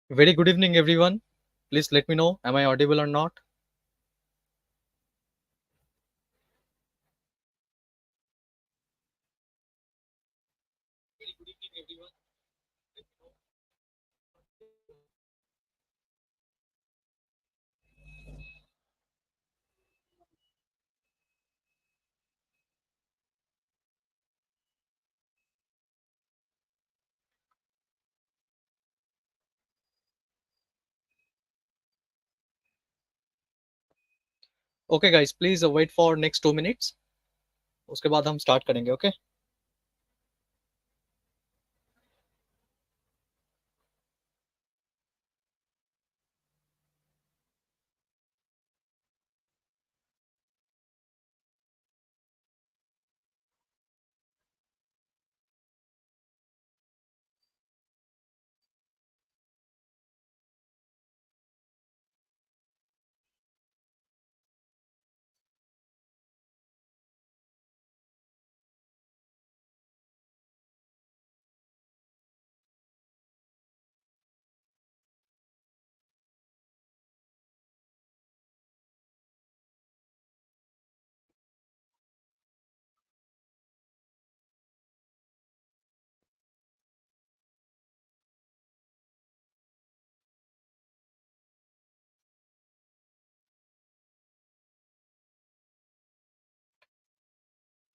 Very good evening, everyone. Please let me know, am I audible or not? Okay, guys, please wait for next 2 minutes. उसके बाद हम start करेंगे, okay?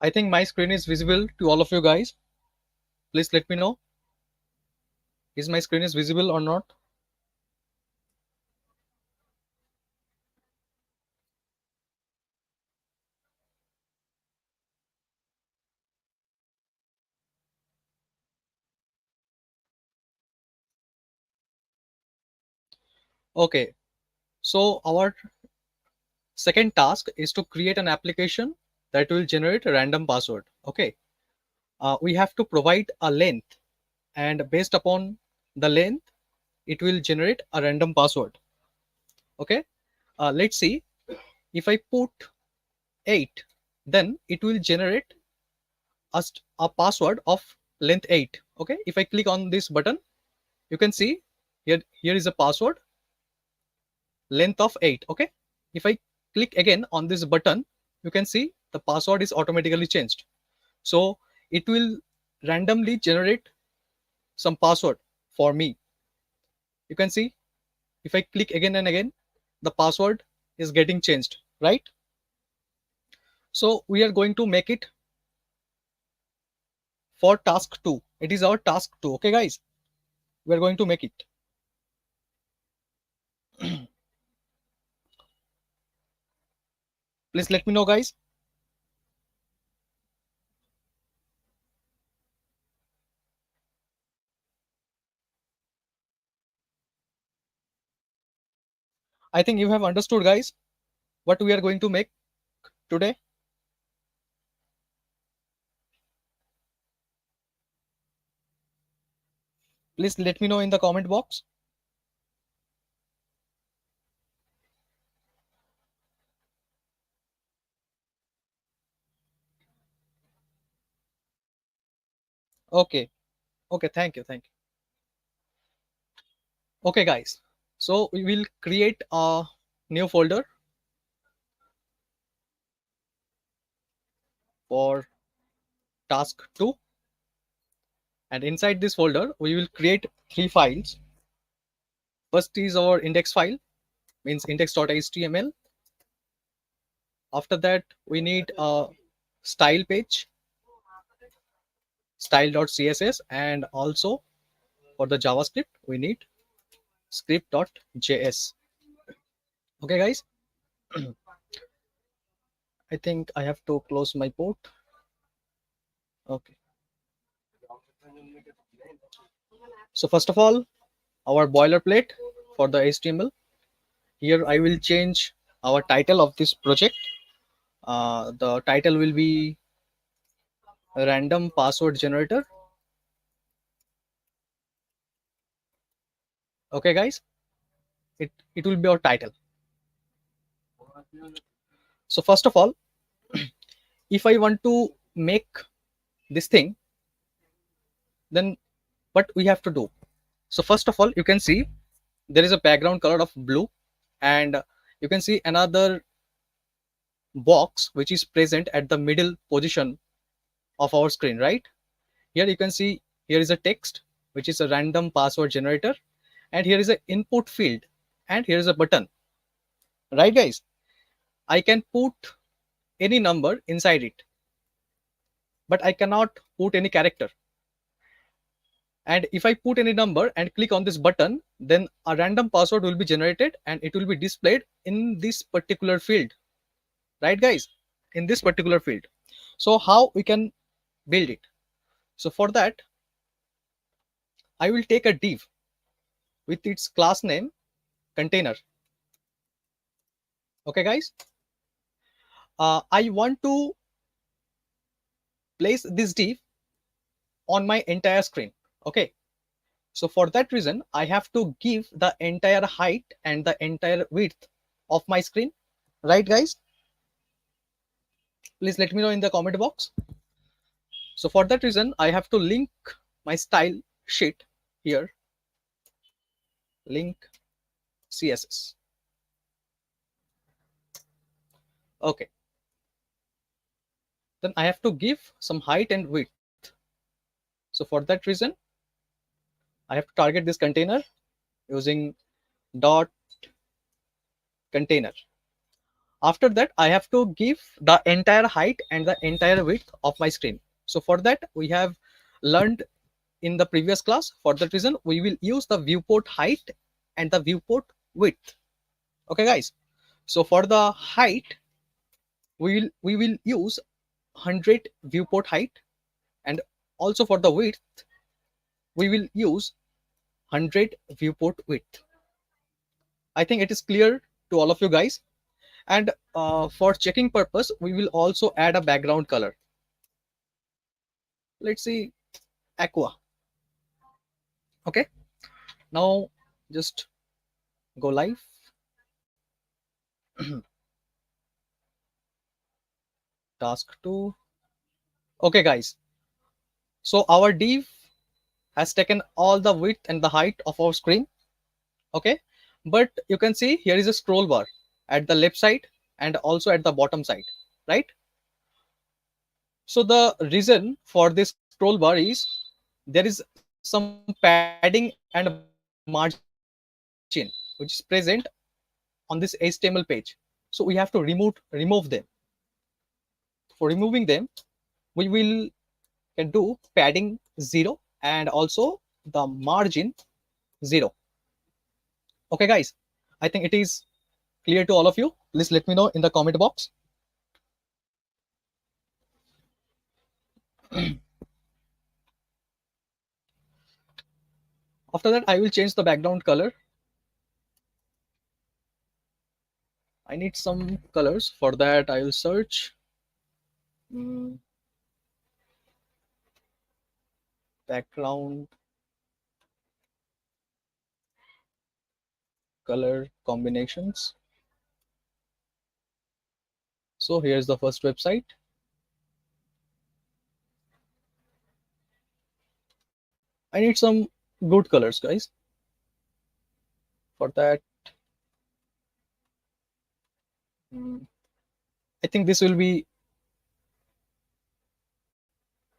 I think my screen is visible to all of you guys. Please let me know. Is my screen is visible or not? Okay, so our second task is to create an application that will generate a random password. Okay, we have to provide a length, and based upon the length, it will generate a random password. Okay, let's see. If I put 8, then it will generate a password of length 8. Okay, if I click on this button, you can see here is a password length of 8. Okay, if I click again on this button, you can see the password is automatically changed. So it will randomly generate some password for me. You can see if I click again and again, the password is getting changed, right? So we are going to make it for task 2. It is our task 2. Okay, guys, we are going to make it. Please let me know, guys. I think you have understood, guys, what we are going to make today. Please let me know in the comment box. Okay. Okay. Thank you. Thank you. Okay, guys. So we will create a new folder for task 2. And inside this folder, we will create 3 files. First is our index file, means index.html. After that, we need a style page, style.css, and also for the JavaScript, we need script.js. Okay, guys. I think I have to close my port. Okay. So first of all, our boilerplate for the HTML. Here I will change our title of this project. The title will be random password generator. Okay, guys. It will be our title. So first of all, if I want to make this thing, then what we have to do? So first of all, you can see there is a background color of blue, and you can see another box which is present at the middle position of our screen, right? Here you can see here is a text which is a random password generator, and here is an input field, and here is a button, right guys? I can put any number inside it, but I cannot put any character. And if I put any number and click on this button, then a random password will be generated and it will be displayed in this particular field, right guys? In this particular field. So how we can build it? So for that, I will take a div with its class name container. Okay guys, I want to place this div on my entire screen. Okay, so for that reason, I have to give the entire height and the entire width of my screen, right guys? Please let me know in the comment box. So for that reason, I have to link my style sheet here, link CSS. Okay, then I have to give some height and width. So for that reason, I have to target this container using dot container. After that, I have to give the entire height and the entire width of my screen. So for that, we have learned in the previous class. For that reason, we will use the viewport height and the viewport width. Okay guys, so for the height, we will use 100 viewport height, and also for the width we will use 100 viewport width. I think it is clear to all of you guys. And for checking purpose, we will also add a background color. Let's see, aqua. Okay, now just go live. Task-2. Okay guys, so our div has taken all the width and the height of our screen. Okay, but you can see here is a scroll bar at the left side and also at the bottom side, right? So the reason for this scroll bar is there is some padding and margin which is present on this HTML page. So we have to remove them. For removing them, we will can do padding 0 and also the margin 0. Okay guys, I think it is clear to all of you. Please let me know in the comment box. After that, I will change the background color. I need some colors. For that, I will search background color combinations. So here's the first website. I need some good colors, guys. For that, I think this will be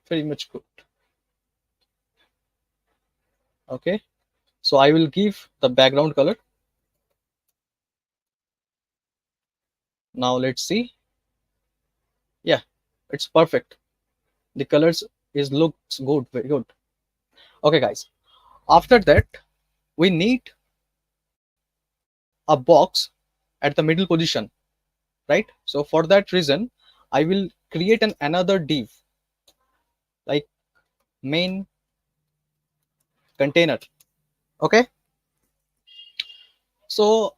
very much good. Okay, so I will give the background color. Now let's see. Yeah, it's perfect. The colors is looks good, very good. Okay guys, after that we need a box at the middle position, right? So for that reason, I will create another div like main container. Okay, so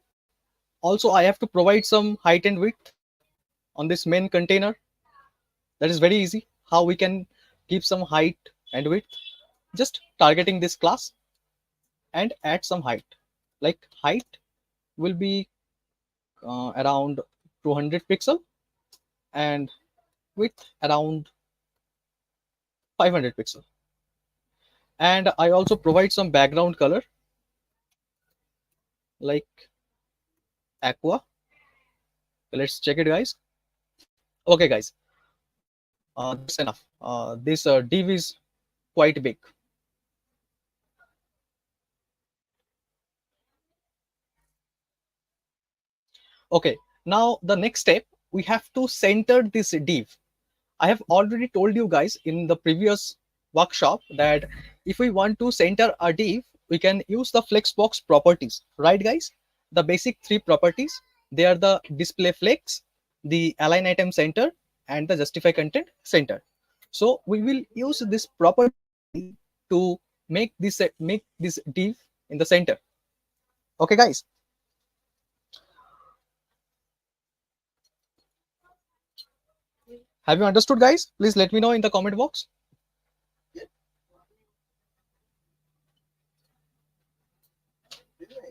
also I have to provide some height and width on this main container. That is very easy. How we can give some height and width? Just targeting this class and add some height. Like height will be around 200 pixel and width around 500 pixel. And I also provide some background color. like aqua. Let's check it, guys. Okay, guys, that's enough. This div is quite big. Okay, now the next step, we have to center this div. I have already told you guys in the previous workshop that if we want to center a div, we can use the flexbox properties, right, guys? The basic three properties, they are the display flex, the align item center, and the justify content center. So we will use this property to make this div in the center. Okay, guys. Have you understood, guys? Please let me know in the comment box.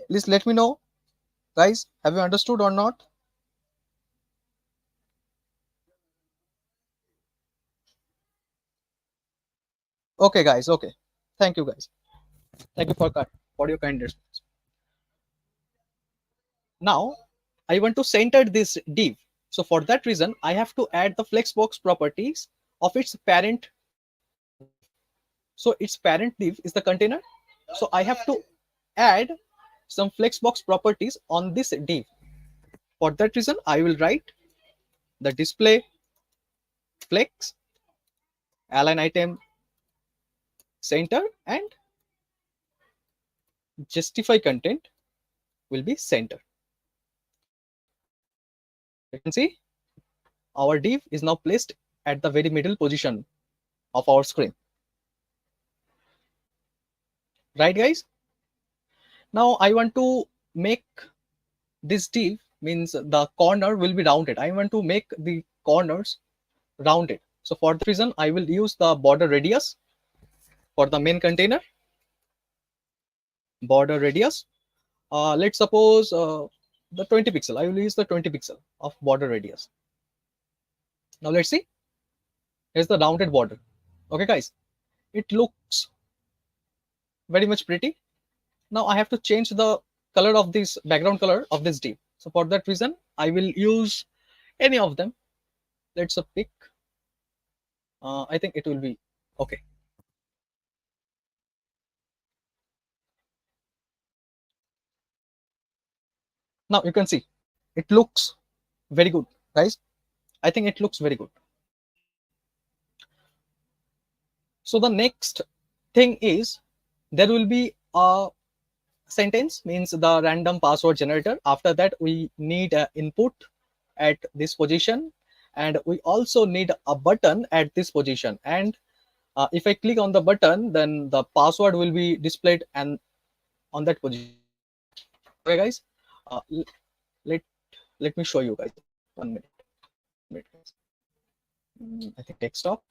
Please let me know, guys. Have you understood or not? Okay, guys. Okay. Thank you, guys. Thank you for your kind response. Now, I want to center this div. So for that reason, I have to add the flexbox properties of its parent. So its parent div is the container. So I have to add some flexbox properties on this div. For that reason, I will write the display flex align item center and justify content will be center. You can see our div is now placed at the very middle position of our screen. Right, guys? Now I want to make this div, means the corner will be rounded. I want to make the corners rounded. So for that reason, I will use the border radius for the main container. Border radius. Let's suppose the 20 pixel. I will use the 20 pixel of border radius. Now let's see. Here's the rounded border. Okay, guys. It looks very much pretty. Now I have to change the color of this background color of this div. So for that reason, I will use any of them. Let's pick. I think it will be okay. Now you can see it looks very good, guys. I think it looks very good. So the next thing is there will be a sentence, means the random password generator. After that, we need an input at this position, and we also need a button at this position. And if I click on the button, then the password will be displayed and on that position. Okay, guys. Uh, let let me show you guys. 1 minute. Guys. I think desktop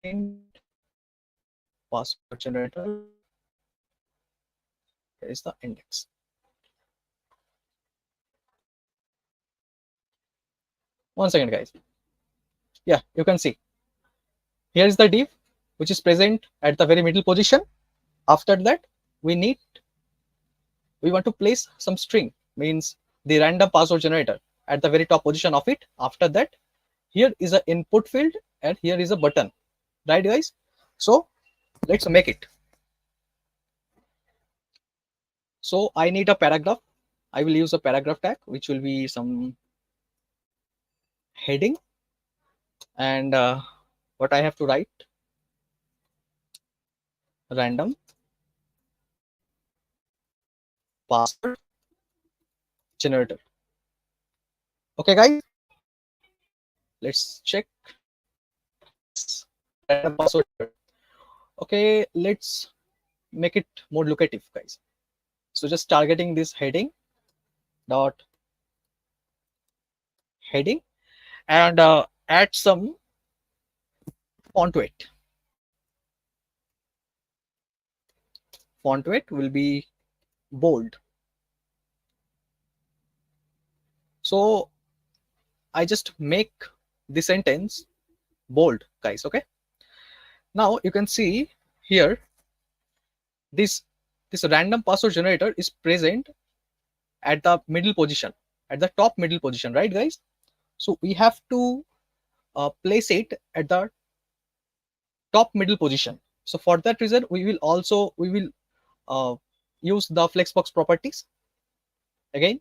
and password generator. Here is the index. One second, guys. Yeah, you can see. Here is the div, which is present at the very middle position. After that, we want to place some string, means the random password generator at the very top position of it. After that, here is an input field and here is a button, right, guys? So let's make it. So I need a paragraph. I will use a paragraph tag, which will be some heading, and what I have to write, random password generator. Okay, guys, let's check random password. Okay, let's make it more locative, guys. So just targeting this heading dot heading and add some font weight. Font weight will be bold. So I just make the sentence bold, guys. Okay. Now you can see here this this random password generator is present at the middle position, at the top middle position, right guys? So we have to place it at the top middle position. So for that reason, we will uh, use the flexbox properties again.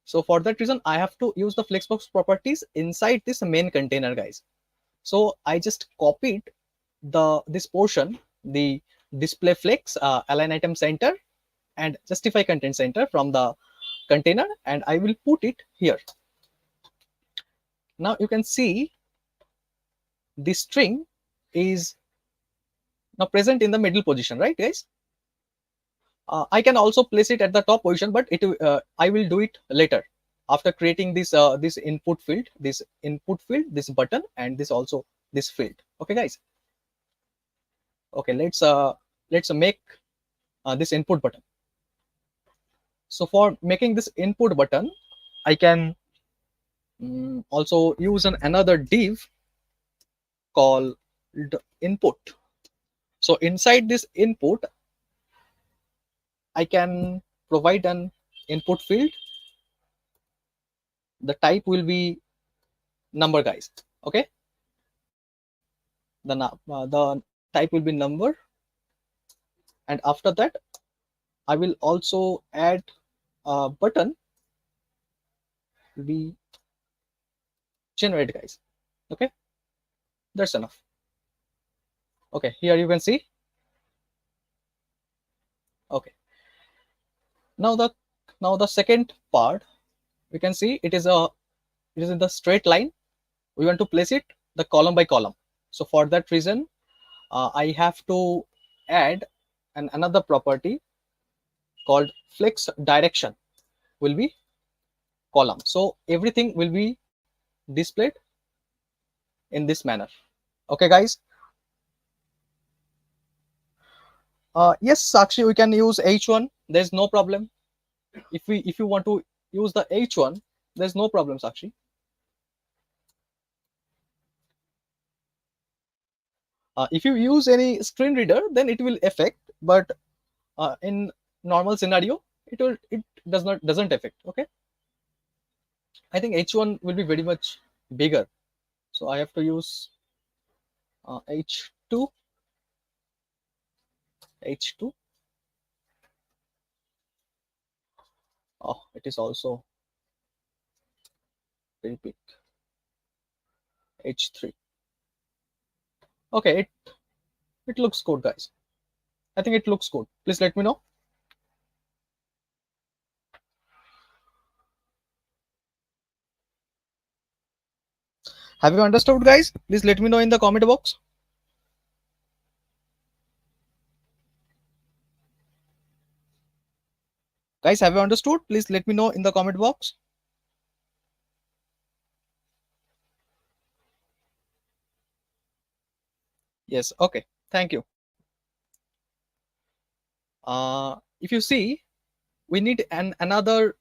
So for that reason, I have to use the flexbox properties inside this main container, guys. So I just copied this portion, the display flex, align item center, and justify content center from the container, and I will put it here. Now you can see the string is now present in the middle position, right guys? I can also place it at the top position, but I will do it later after creating this input field, this button, and this also this field. Okay guys. Okay, let's make this input button. So for making this input button, I can also use another div called input. So inside this input, I can provide an input field. The type will be number, guys. Okay, the type will be number, and after that, I will also add a button to be generate, guys. Okay, that's enough. Okay, here you can see. Okay, now the second part, we can see it is in the straight line. We want to place it the column by column. So for that reason, I have to add another property called flex direction will be column. So everything will be displayed in this manner. Okay guys. Yes Sakshi, we can use h1, there's no problem. If you want to use the h1, there's no problem, Sakshi. If you use any screen reader, then it will affect, but in normal scenario, it doesn't affect. Okay, I think h1 will be very much bigger, so I have to use h2. H2. Oh, it is also very big. H3. Okay, it looks good, guys. I think it looks good. Please let me know. Have you understood, guys? Please let me know in the comment box. Guys, have you understood? Please let me know in the comment box. Yes, okay. Thank you. If you see, we need another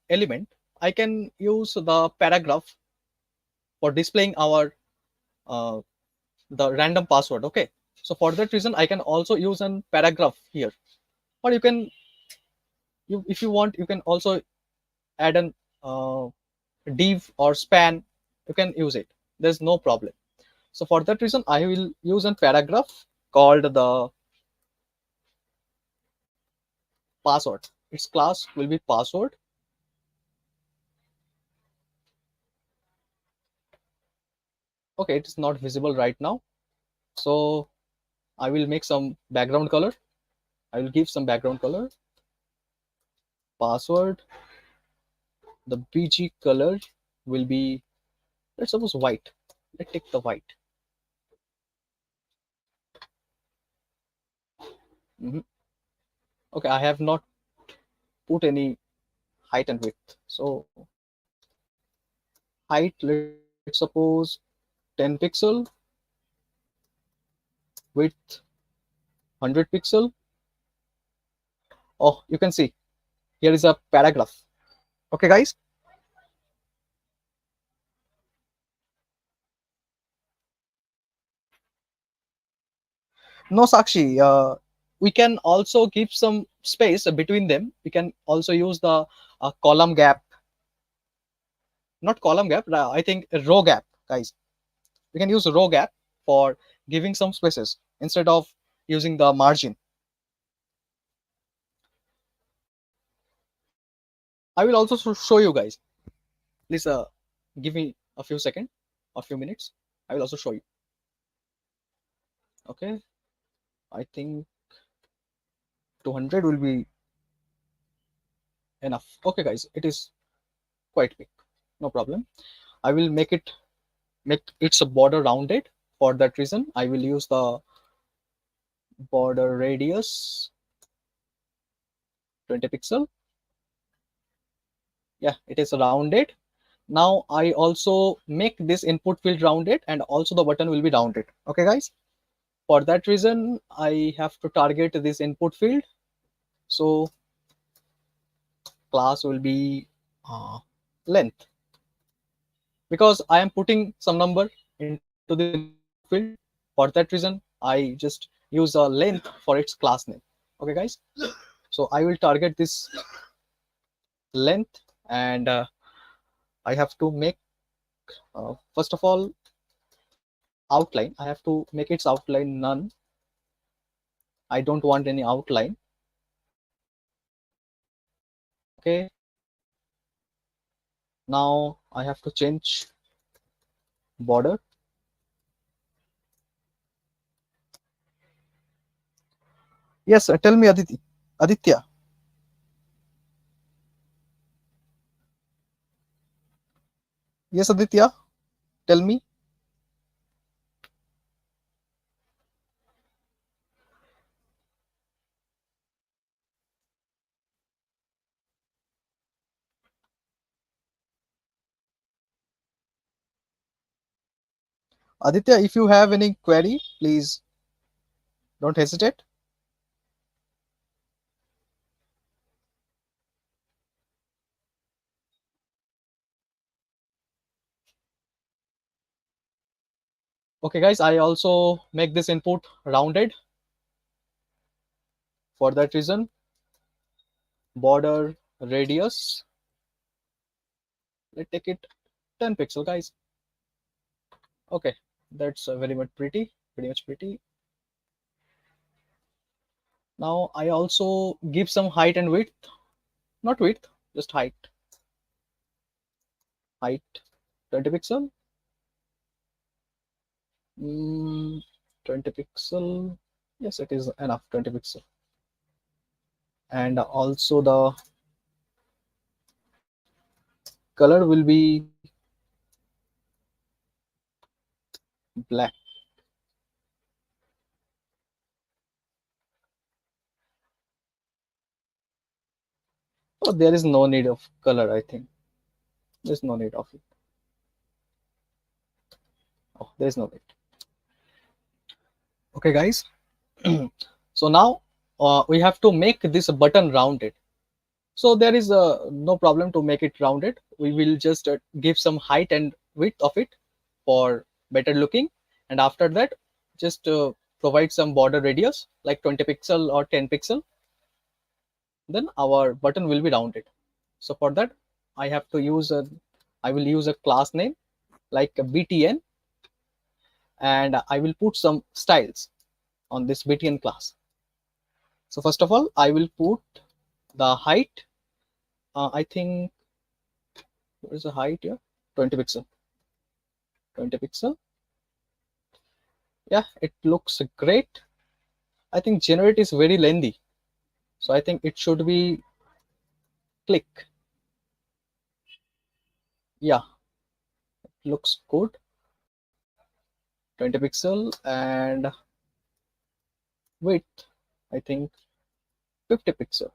element. I can use the paragraph for displaying our uh, the random password. Okay, so for that reason, I can also use an paragraph here, or you can if you want, you can also add an div or span. You can use it. There's no problem. So for that reason, I will use a paragraph called the password. Its class will be password. Okay, it is not visible right now, so I will make some background color. I will give some background color. Password. The bg color will be, let's suppose, white. Let's take the white. Mhm. Okay, I have not put any height and width. So height, let's suppose 10 pixel, width 100 pixel. Oh, you can see here is a paragraph. Okay, guys. No, Sakshi. we can also keep some space between them. We can also use the column gap, not column gap, I think a row gap, guys. We can use a row gap for giving some spaces instead of using the margin. I will also show you guys. Please give me a few seconds, a few minutes. I will also show you. Okay, I think 200 will be enough. Okay, guys, it is quite big. No problem. I will make its a border rounded. For that reason, I will use the border radius 20 pixel. Yeah, it is rounded. Now I also make this input field rounded, and also the button will be rounded. Okay, guys. For that reason, I have to target this input field. So class will be length, because I am putting some number into this input field. For that reason, I just use a length for its class name. Okay, guys. So I will target this length, and I have to make first of all outline. I have to make its outline none. I don't want any outline. Okay. Now I have to change border. Yes, tell me, Aditi. Aditya. Yes, Aditya. Tell me. Aditya, if you have any query, please don't hesitate. Okay, guys, I also make this input rounded. For that reason, border radius, let's take it 10 pixel, guys. Okay, that's very much pretty much pretty. Now I also give some height and width, not width, just height 20 pixel. 20 pixel. Yes, it is enough, 20 pixel. And also the color will be black. Oh, there is no need of color, I think. There's no need of it. Oh, there's no need. Okay, guys. So now we have to make this button rounded. So there is no problem to make it rounded. We will just give some height and width of it for better looking. And after that, just provide some border radius like 20 pixel or 10 pixel. Then our button will be rounded. So for that, I have to use I will use a class name like a btn, and I will put some styles on this btn class. So first of all, I will put the height. I think, what is the height here? 20 pixel. 20 pixel. Yeah, it looks great. I think generate is very lengthy, so I think it should be click. Yeah, it looks good. 20 pixel, and width, I think 50 pixel.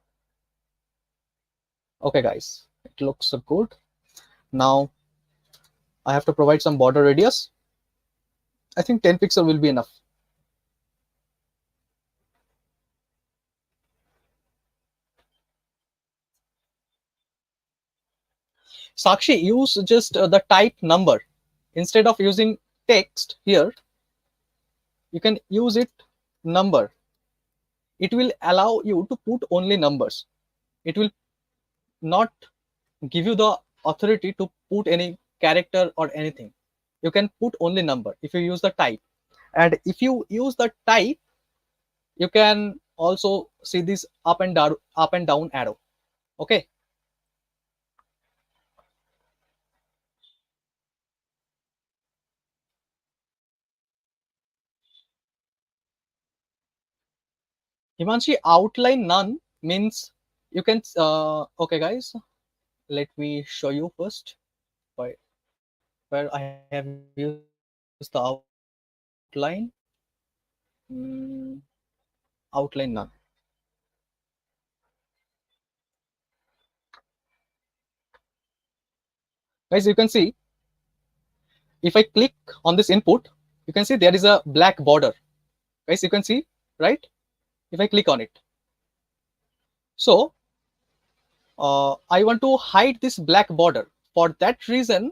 Okay, guys, it looks good. Now I have to provide some border radius. I think 10 pixel will be enough. Sakshi, use just the type number. Instead of using text here, you can use it number. it will allow you to put only numbers. It will not give you the authority to put any character or anything. You can put only number if you use the type. And if you use the type, you can also see this up and down arrow. Okay. Himanshi, outline none means you can okay guys, let me show you first where, where I have used the outline. Outline none. Guys, you can see if I click on this input, you can see there is a black border. Guys, you can see, right? If I click on it. So I want to hide this black border. For that reason,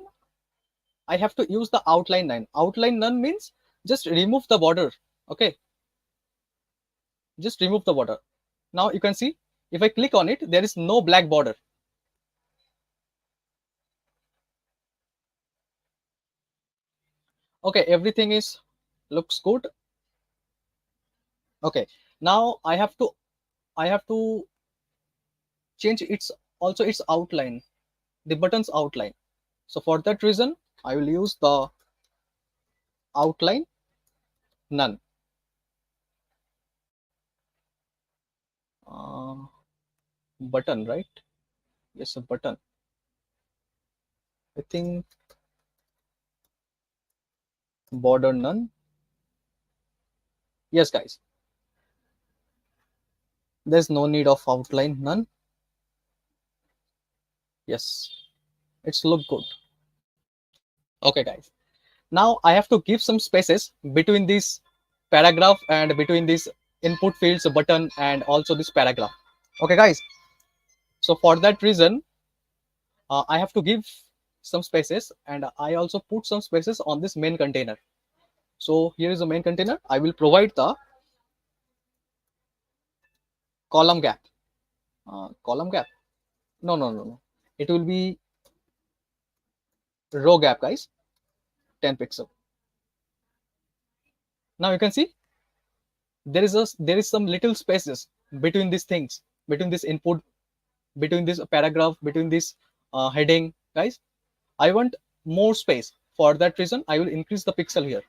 I have to use the outline none. Outline none means just remove the border. Okay, just remove the border. Now you can see if I click on it, there is no black border. Okay, everything is looks good. Okay, now I have to change its also its outline, the button's outline. So for that reason, I will use the outline none. Uh, Button, right? Yes, a button. I think border none. Yes, guys. There's no need of outline none. Yes, it's look good. Okay, guys. Now I have to give some spaces between this paragraph and between this input fields button and also this paragraph. Okay, guys. So for that reason, I have to give some spaces, and I also put some spaces on this main container. So here is the main container. I will provide the column gap. Column gap. No, no, no, no. It will be row gap, guys. 10 pixel. Now you can see there is some little spaces between these things, between this input, between this paragraph, between this heading, guys. I want more space. For that reason, I will increase the pixel here.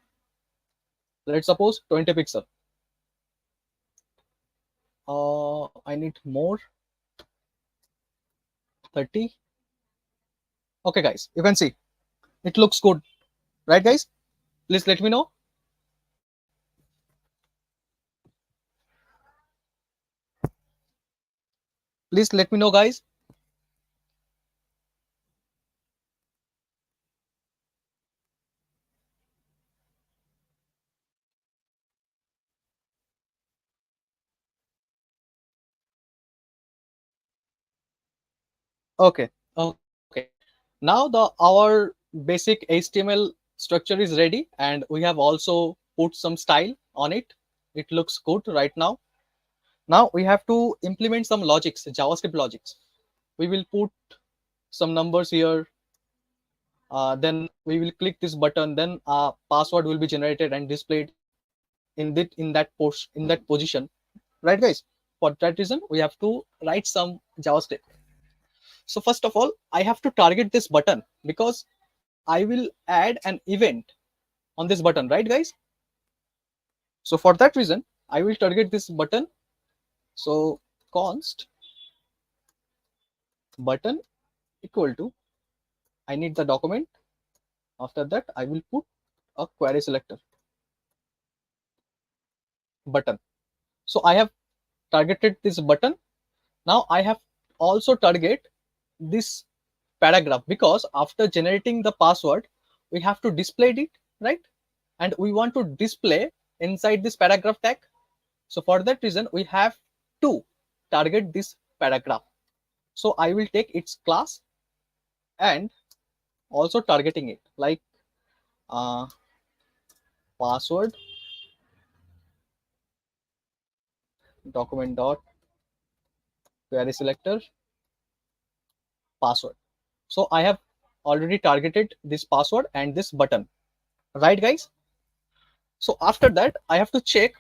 Let's suppose 20 pixel. I need more, 30. Okay, guys, you can see it looks good, right, guys? Please let me know. Please let me know, guys. Okay, okay. Now the our basic HTML structure is ready, and we have also put some style on it. It looks good right now. Now we have to implement some logics, JavaScript logics. We will put some numbers here. Then we will click this button. Then password will be generated and displayed in that position. Right, guys? For that reason, we have to write some JavaScript. So first of all, I have to target this button because I will add an event on this button, right, guys? So for that reason, I will target this button. So const button equal to, I need the document. After that, I will put a query selector button. So I have targeted this button. Now I have also target this paragraph because after generating the password, we have to display it, right? And we want to display inside this paragraph tag. So for that reason, we have to target this paragraph. So I will take its class and also targeting it like uh, password document dot query selector password. So I have already targeted this password and this button, right guys? So after that, I have to check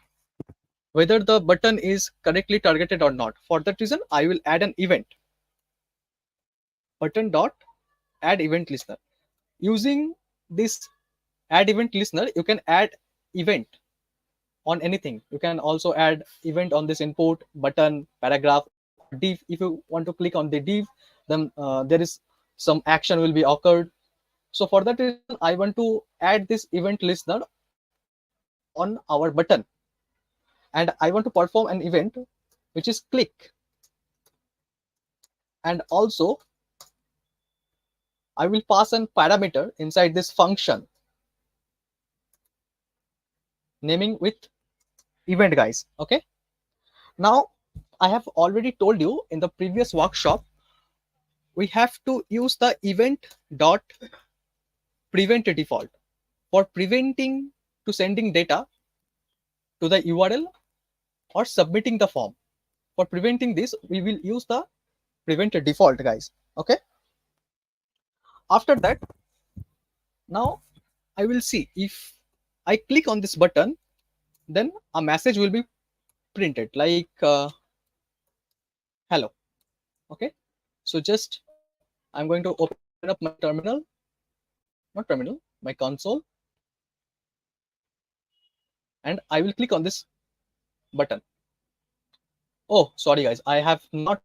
whether the button is correctly targeted or not. For that reason, I will add an event, button dot add event listener. Using this add event listener, you can add event on anything. You can also add event on this input, button, paragraph, or div. If you want to click on the div, then there is some action will be occurred. So for that reason, I want to add this event listener on our button, and I want to perform an event which is click. And also I will pass an parameter inside this function naming with event, guys. Okay. Now I have already told you in the previous workshop, we have to use the event dot prevent default for preventing to sending data to the URL or submitting the form. For preventing this, we will use the prevent default, guys. Okay. After that, now I will see if I click on this button, then a message will be printed like hello. Okay. So just I'm going to open up my terminal, not terminal, my console, and I will click on this button. Oh, sorry guys, I have not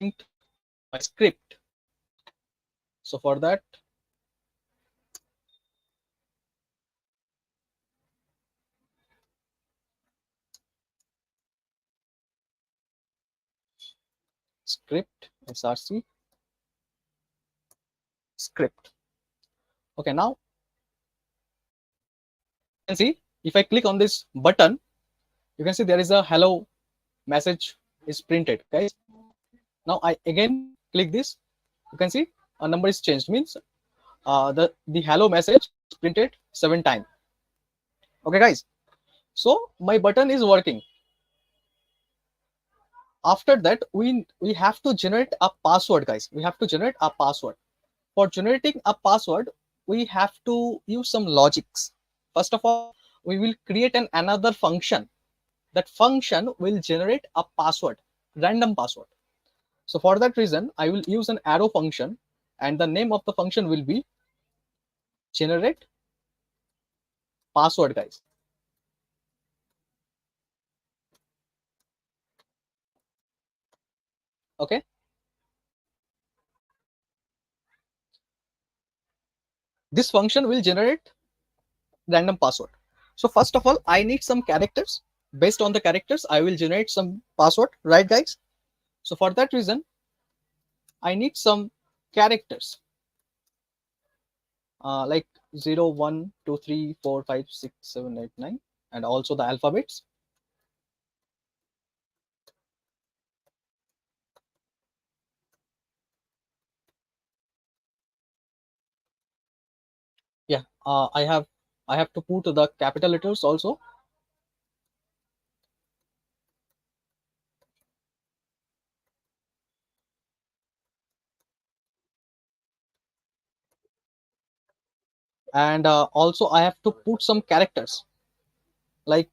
synced my script. So for that, script src script. Okay, now you can see if I click on this button, you can see there is a hello message is printed, guys. Now I again click this, you can see a number is changed, means the hello message is printed 7 times. Okay guys, so my button is working. After that, we have to generate a password, guys. We have to generate a password. For generating a password, we have to use some logics. First of all, we will create another function. That function will generate a password, random password. So for that reason, I will use an arrow function, and the name of the function will be generate password, guys. Okay. This function will generate random password. So first of all, I need some characters. Based on the characters, I will generate some password, right guys? So for that reason, I need some characters like 0, 1, 2, 3, 4, 5, 6, 7, 8, 9, and also the alphabets. Yeah, I have to put the capital letters also. And also I have to put some characters like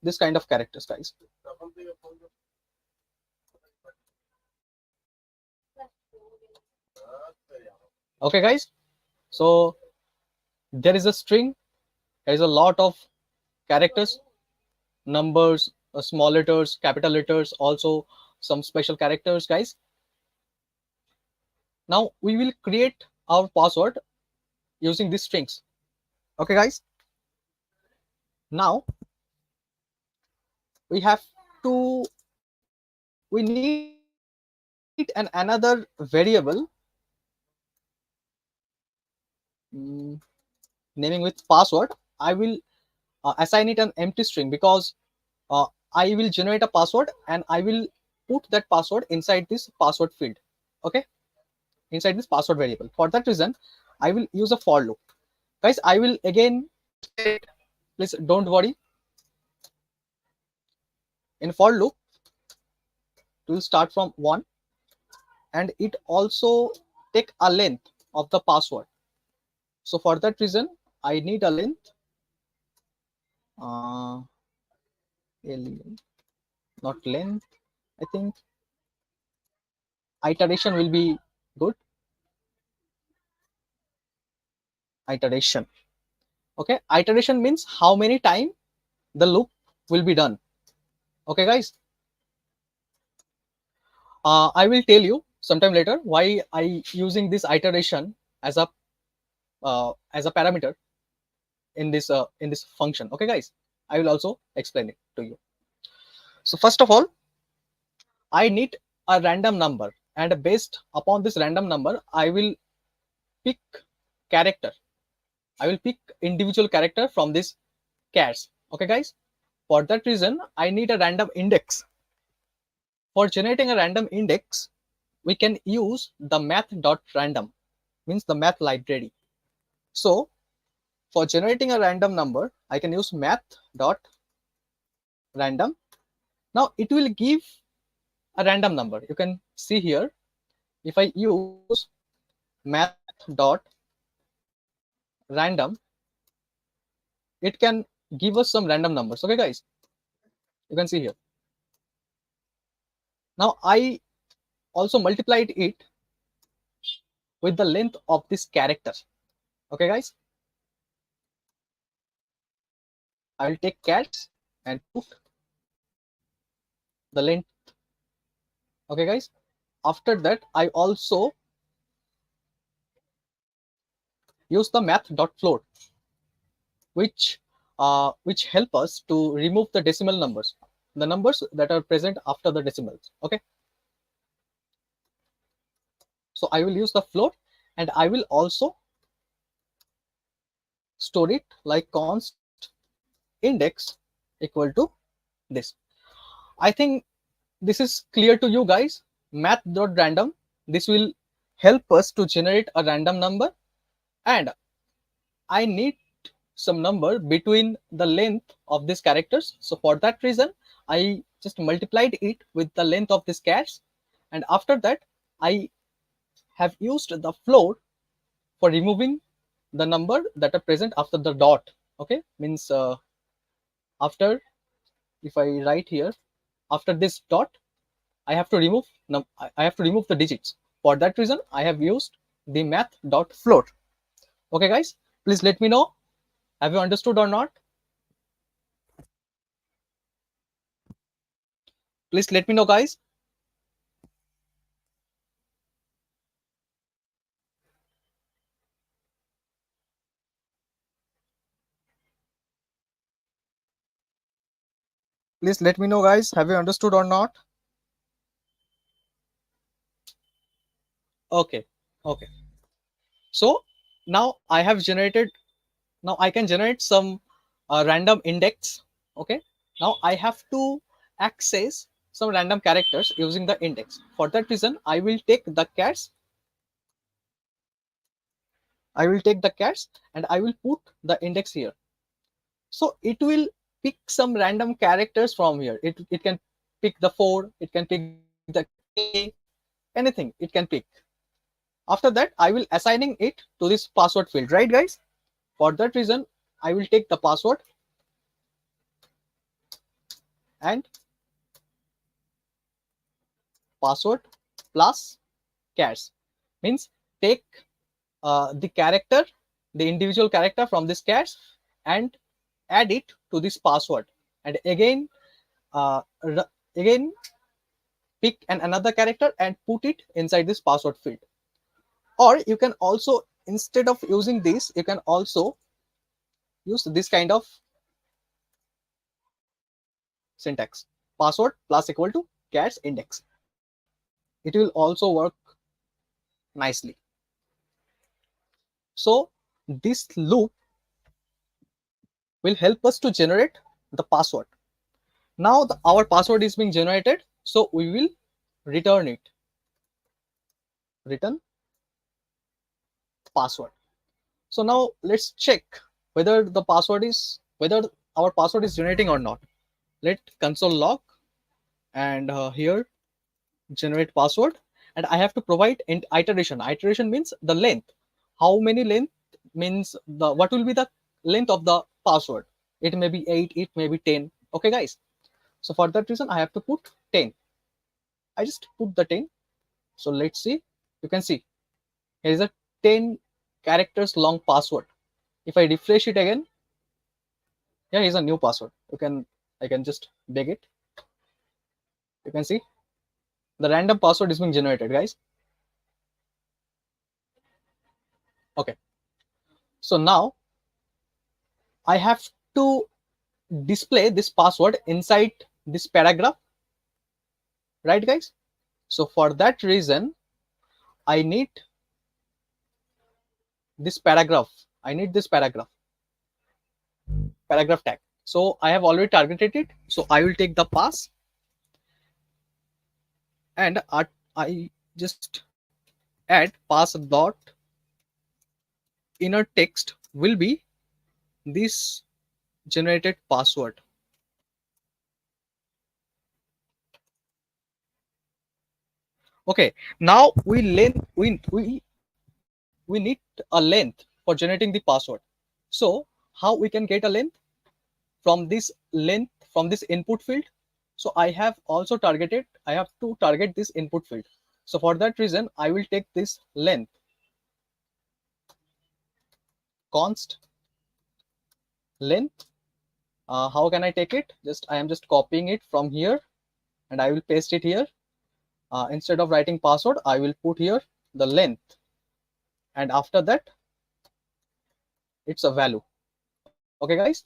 this kind of characters, guys. Okay guys, so there is a string, there is a lot of characters, numbers, small letters, capital letters, also some special characters, guys. Now we will create our password using these strings. Okay guys, now we have to we need an another variable naming with password. I will assign it an empty string because I will generate a password and I will put that password inside this password field. Okay, inside this password variable. For that reason, I will use a for loop, guys. I will again say, please don't worry, In for loop, it will start from 1, and it also take a length of the password. So for that reason, I need a length, uh, not length, I think iteration will be good. Iteration. Okay, iteration means how many time the loop will be done. Okay, guys. I will tell you sometime later why I using this iteration as a parameter in this function. Okay, guys. I will also explain it to you. So first of all, I need a random number, and based upon this random number, I will pick character. I will pick individual character from this chars. Okay, guys. For that reason, I need a random index. For generating a random index, we can use the math.random, means the math library. So for generating a random number, I can use math.random. Now it will give a random number. You can see here, if I use math.random, it can give us some random numbers. Okay, guys, you can see here. Now I also multiplied it with the length of this character. Okay, guys, I will take cats and put the length. Okay, guys, after that I also use the math.float, which help us to remove the decimal numbers, the numbers that are present after the decimals. Okay, so I will use the float, and I will also store it like const index equal to this. I think this is clear to you guys. Math.random, this will help us to generate a random number, and I need some number between the length of these characters. So for that reason, I just multiplied it with the length of these chars, and after that I have used the float for removing the number that are present after the dot. Okay, means after, if I write here, after this dot, I have to remove I have to remove the digits. For that reason, I have used the math.float. Okay, guys, please let me know. Have you understood or not? Please let me know, guys. Please let me know, guys. Have you understood or not? Okay. Okay. So now I have generated. Now I can generate some random index. Okay. Now I have to access some random characters using the index. For that reason, I will take the chars. I will take the chars and I will put the index here. So it will pick some random characters from here. It can pick the 4, it can pick the K, anything it can pick. After that, I will assigning it to this password field, right, guys? For that reason, I will take the password and password plus chars, means take the character, the individual character from this chars, and add it to this password, and again pick another character and put it inside this password field. Or you can also, instead of using this, you can also use this kind of syntax: password plus equal to chars index. It will also work nicely. So this loop will help us to generate the password. Now our password is being generated, so we will return it. Return password. So now let's check whether our password is generating or not. Let console log. and here generate password, and I have to provide iteration. Iteration means the length. How many length means the what will be the length of the password. It may be 8, it may be 10. Okay, guys. So for that reason, I have to put 10. I just put the 10. So let's see. You can see here is a 10 characters long password. If I refresh it again, here is a new password. I can just beg it. You can see the random password is being generated, guys. Okay. So now I have to display this password inside this paragraph, right, guys? So for that reason, I need this paragraph. I need this paragraph tag. So I have already targeted it. So I will take the pass and I just add pass dot inner text will be this generated password. Okay, now we need a length for generating the password. So how we can get a length from this input field? So I have to target this input field. So for that reason, I will take this length const length. How can I take it? Just I am just copying it from here and I will paste it here. Instead of writing password, I will put here the length, and after that it's a value. Okay, guys.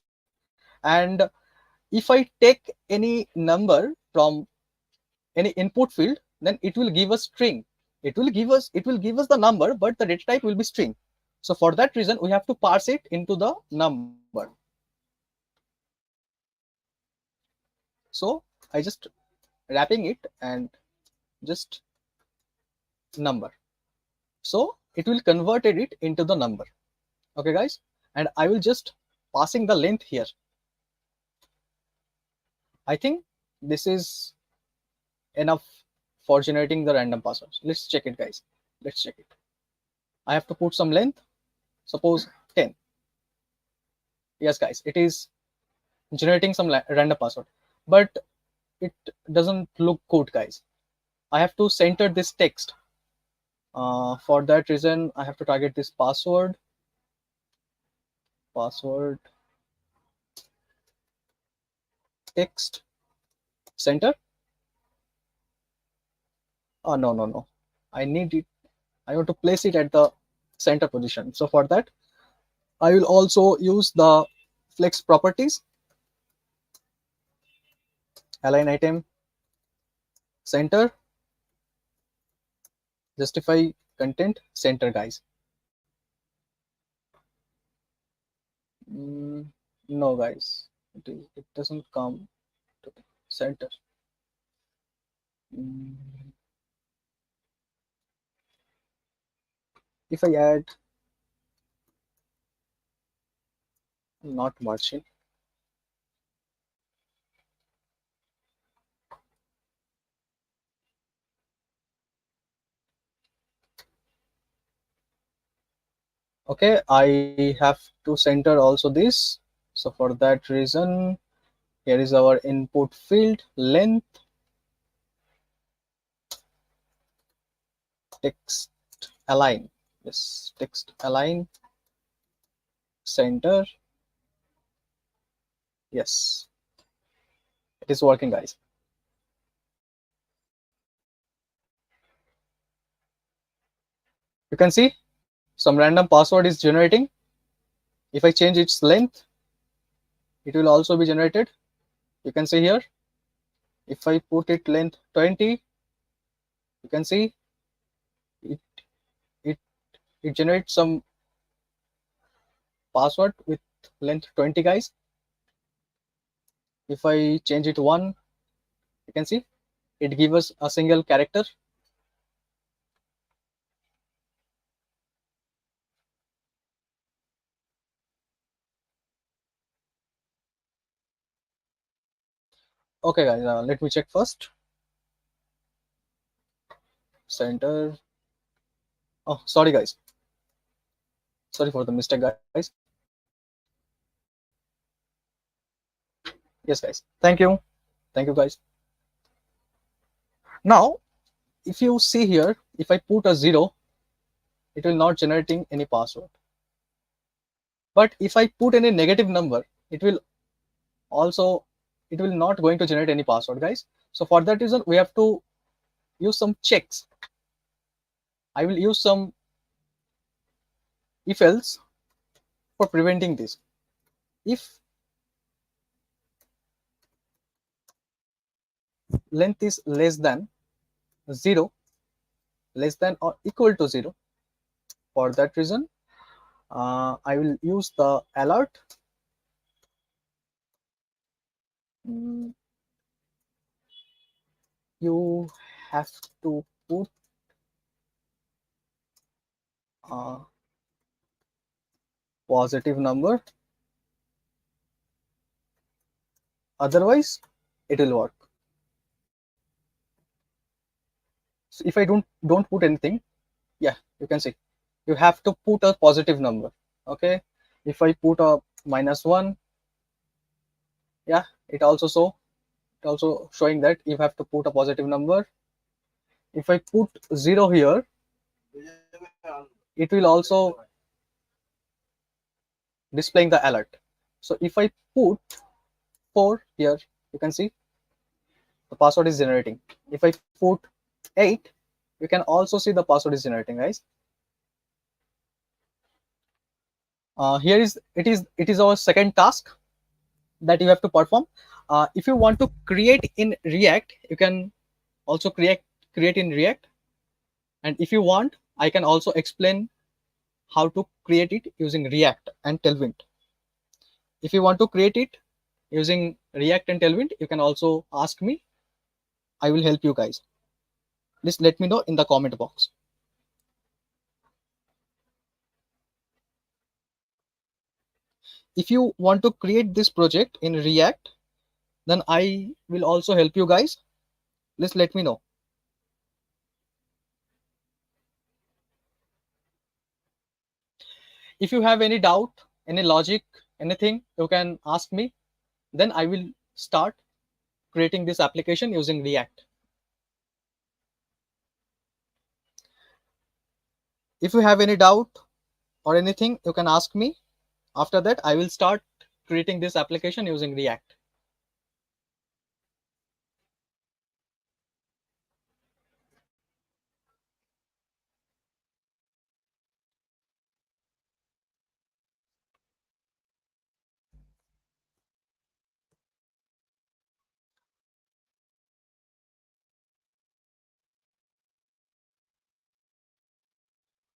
And if I take any number from any input field, then it will give us string. It will give us the number, but the data type will be string. So for that reason, we have to parse it into the number. So I just wrapping it and just number. So it will converted it into the number. Okay, guys. And I will just passing the length here. I think this is enough for generating the random passwords. Let's check it, guys. Let's check it. I have to put some length, suppose 10. Yes, guys, it is generating some random password, but it doesn't look good, guys. I have to center this text. For that reason, I have to target this password text center. Oh, no, no, no. I need it. I want to place it at the center position. So for that, I will also use the flex properties, align item center, justify content center, guys. No, guys, it doesn't come to the center. Mm, if I add not margin, okay, I have to center also this. So for that reason, here is our input field length text align. Yes, text align center. Yes, it is working, guys. You can see some random password is generating. If I change its length, it will also be generated. You can see here, if I put it length 20, you can see it it it generates some password with length 20, guys. If I change it 1, you can see it gives us a single character. Okay, guys, let me check first. center. Oh, sorry guys, sorry for the mistake guys. Yes guys, thank you guys. Now if you see here, if I put a 0, it will not generating any password. But if I put any negative number, it will also, it will not going to generate any password guys. So for that reason we have to use some checks. I will use some if else for preventing this. If length is less than 0, less than or equal to 0, for that reason I will use the alert. Mm, you have to put a positive number, otherwise it will work. So if I don't put anything, yeah, you can see you have to put a positive number. Okay, if I put a -1, yeah, it also showing that you have to put a positive number. If I put 0 here, it will also displaying the alert. So if I put 4 here, you can see the password is generating. If I put 8, you can also see the password is generating guys. Here is it is our second task that you have to perform. If you want to create in React, you can also create in React, and if you want, I can also explain how to create it using React and Tailwind. If you want to create it using React and Tailwind, you can also ask me. I will help you guys. Please let me know in the comment box. If you want to create this project in React, then I will also help you guys. Please let me know. If you have any doubt, any logic, anything, you can ask me. Then I will start creating this application using React. If you have any doubt or anything, you can ask me. After that, I will start creating this application using React.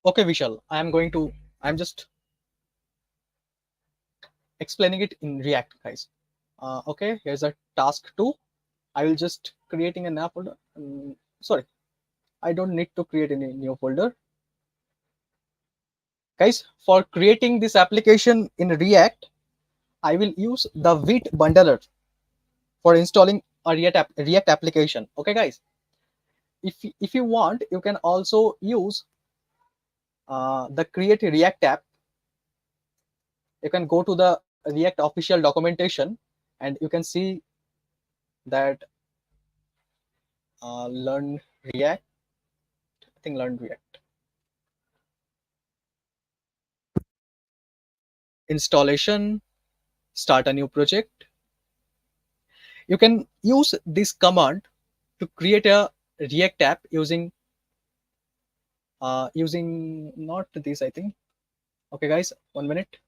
Okay, Vishal, I'm just explaining it in React, guys. Okay, here's a task 2. I will just creating an app folder. Sorry, I don't need to create any new folder. Guys, for creating this application in React, I will use the Vite bundler for installing a React application. Okay, guys. If you want, you can also use the create React app. You can go to the React official documentation, and you can see that learn React. I think learn React installation. Start a new project. You can use this command to create a React app using not this, I think. Okay, guys, 1 minute.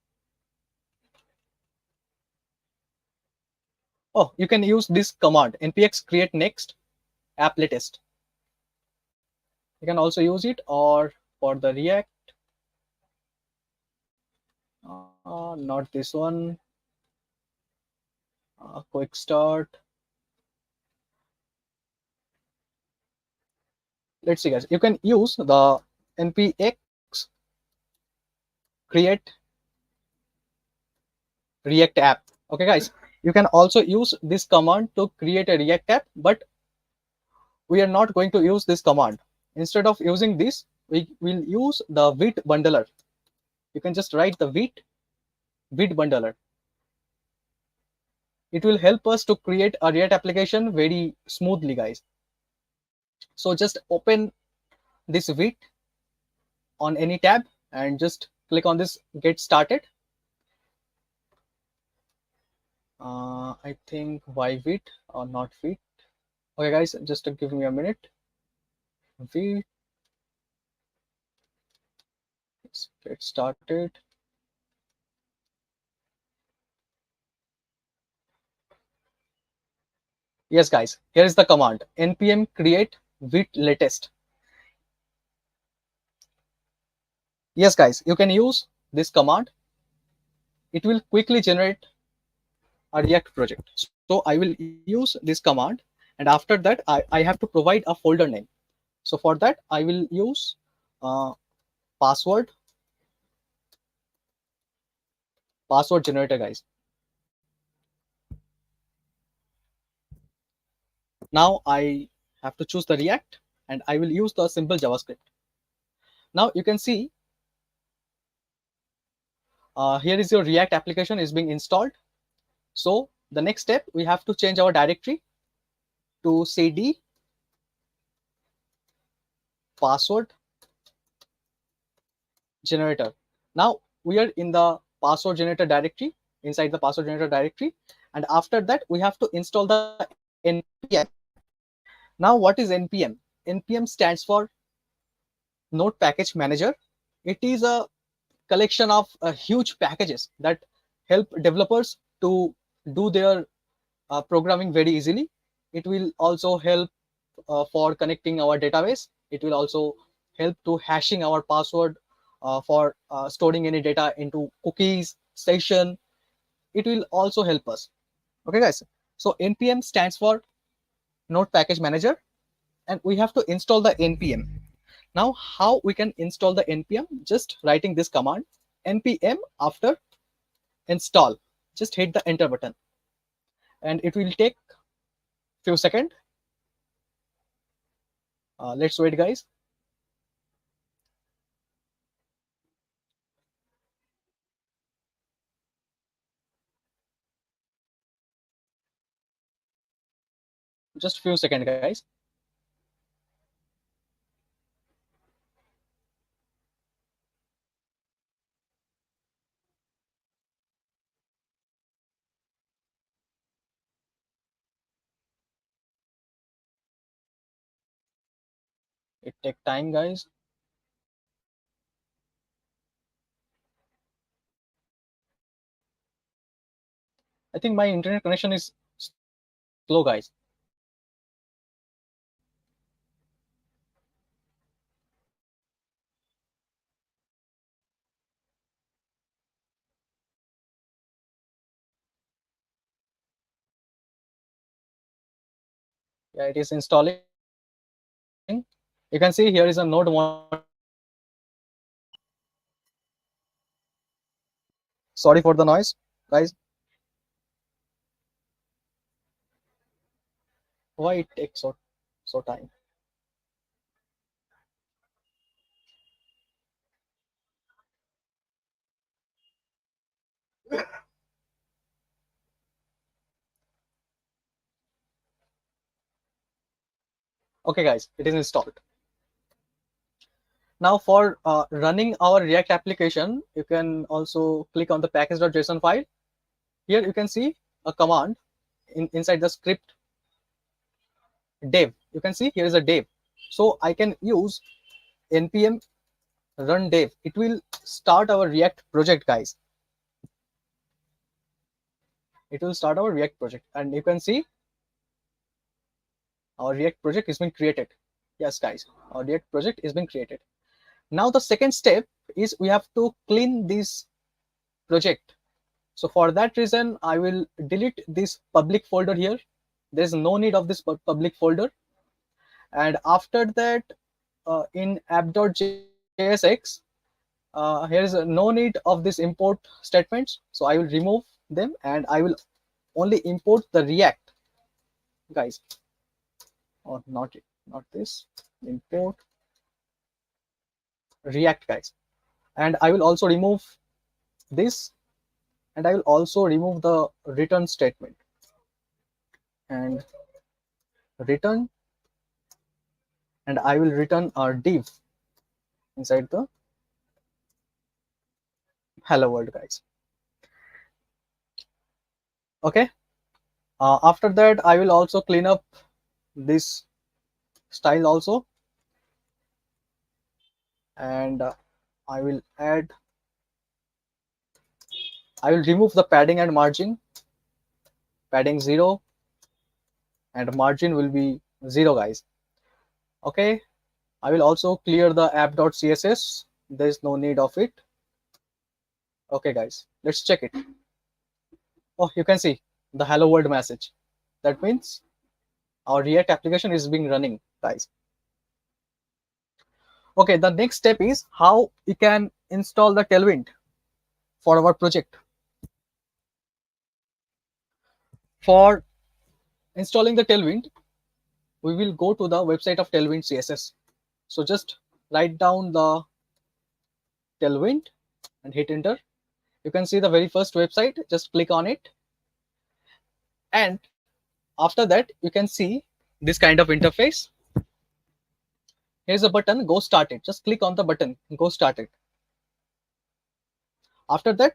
Oh, you can use this command npx create next app latest. You can also use it, or for the React, not this one. Quick start. Let's see, guys. You can use the npx create React app. Okay, guys. You can also use this command to create a React app, but we are not going to use this command. Instead of using this, we will use the Vite bundler. You can just write the Vite bundler. It will help us to create a React application very smoothly, guys. So just open this Vite on any tab and just click on this get started. I think why Vite or not Vite. Okay, guys, just give me a minute. Vite, let's get started. Yes, guys, here is the command npm create Vite latest. Yes, guys, you can use this command. It will quickly generate a React project. So I will use this command, and after that, I have to provide a folder name. So for that, I will use uh, password password generator, guys. Now I have to choose the React, and I will use the simple JavaScript. Now you can see here is your React application is being installed. So the next step, we have to change our directory to cd password generator. Now we are in the password generator directory, inside the password generator directory, and after that we have to install the npm. Now what is npm? Npm stands for node package manager. It is a collection of huge packages that help developers to do their programming very easily. It will also help for connecting our database. It will also help to hashing our password for storing any data into cookies, session. It will also help us. Okay, guys. So npm stands for Node Package Manager, and we have to install the npm. Now, how we can install the npm? Just writing this command npm after install. Just hit the enter button, and it will take few seconds. Let's wait, guys. Just few seconds, guys. It take time, guys. I think my internet connection is slow, guys. Yeah, it is installing. You can see here is a node monitor. Sorry for the noise, guys. Why it takes so time? Okay, guys, it is installed. Now for running our React application, you can also click on the package.json file. Here you can see a command inside the script dev. You can see here is a dev. So I can use npm run dev. It will start our React project, guys. It will start our React project, and you can see our React project is being created. Yes, guys, our React project is being created. Now the second step is we have to clean this project. So for that reason, I will delete this public folder here. There's no need of this public folder. And after that, in app.jsx, here is no need of this import statements. So I will remove them, and I will only import the React, guys. Or not this import React, guys. And I will also remove this, and I will also remove the return statement, and return, and I will return a div inside the hello world, guys. Okay. After that, I will also clean up this style also, and I will add, I will remove the padding and margin, padding 0 and margin will be 0, guys. Okay. I will also clear the app.css. There is no need of it. Okay, guys, let's check it. Oh, you can see the hello world message. That means our React application is being running, guys. Okay, the next step is how we can install the Tailwind for our project. For installing the Tailwind, we will go to the website of Tailwind CSS. So just write down the Tailwind and hit enter. You can see the very first website. Just click on it, and after that you can see this kind of interface. Here's a button, go start it. Just click on the button, go start it. After that,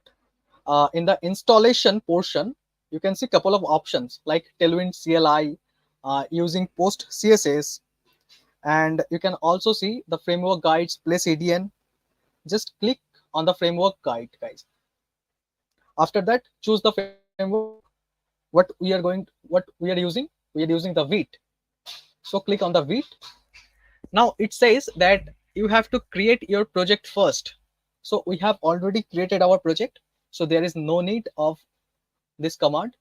in the installation portion, you can see a couple of options like Tailwind CLI, using post CSS, and you can also see the framework guides, place ADN. Just click on the framework guide, guys. After that, choose the framework. What we are using, we are using the Vite. So click on the Vite. Now it says that you have to create your project first. So we have already created our project, so there is no need of this command.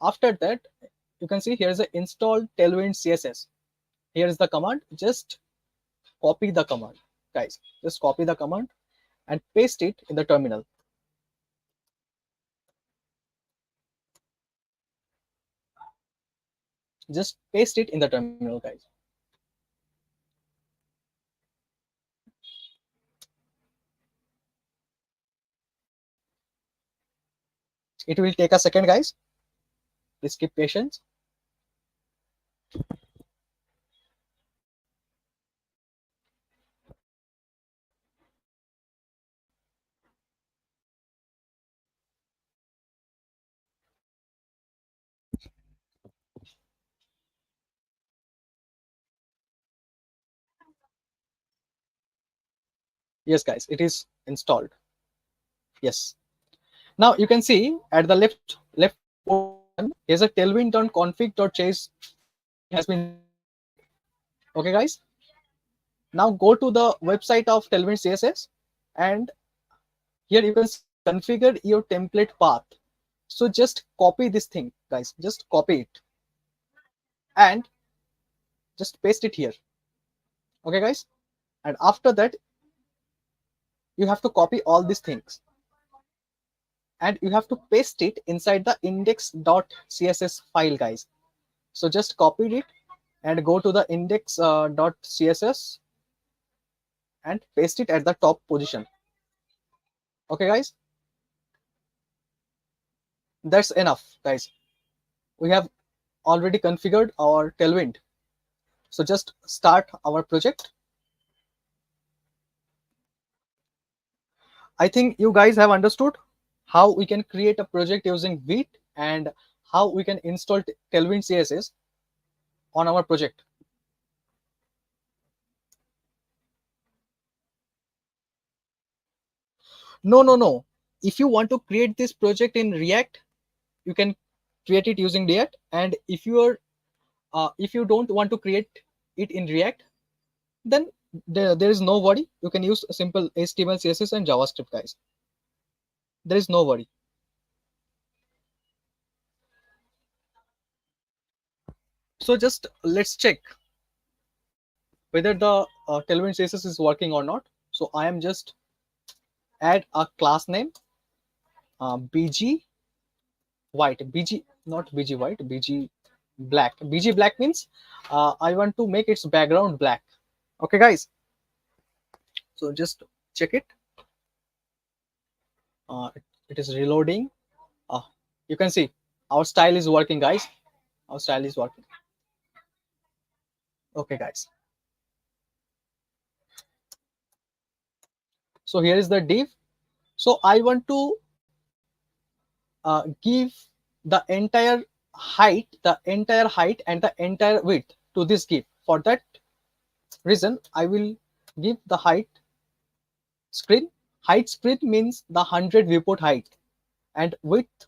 After that, you can see here is the install Tailwind CSS. Here is the command. Just copy the command, guys. Just copy the command and paste it in the terminal. Just paste it in the terminal, guys. It will take a second, guys. Please keep patience. Yes, guys, it is installed. Yes. Now you can see at the left portion, here's a tailwind.config.chase file has been generated. Okay, guys. Now go to the website of Tailwind CSS, and here you can see configure your template path. So just copy this thing, guys. Just copy it and just paste it here. Okay, guys. And after that, you have to copy all these things and you have to paste it inside the index.css file, guys. So just copy it and go to the index.css and paste it at the top position. Okay, guys. That's enough, guys. We have already configured our Tailwind. So just start our project. I think you guys have understood how we can create a project using Vite and how we can install Tailwind CSS on our project. No. If you want to create this project in React, you can create it using React. And if you don't want to create it in React, then there is no worry. You can use a simple HTML, CSS, and JavaScript, guys. There is no worry. So just let's check whether the Tailwind CSS is working or not. So I am just add a class name, bg white, bg not bg white, bg black. Bg black means I want to make its background black. Okay, guys. So just check it. It is reloading. uh, you can see our style is working, guys. Our style is working. Okay, guys. So here is the div. So I want to give the entire height and the entire width to this div. For that reason, I will give the screen. Height screen means the 100 viewport height, and width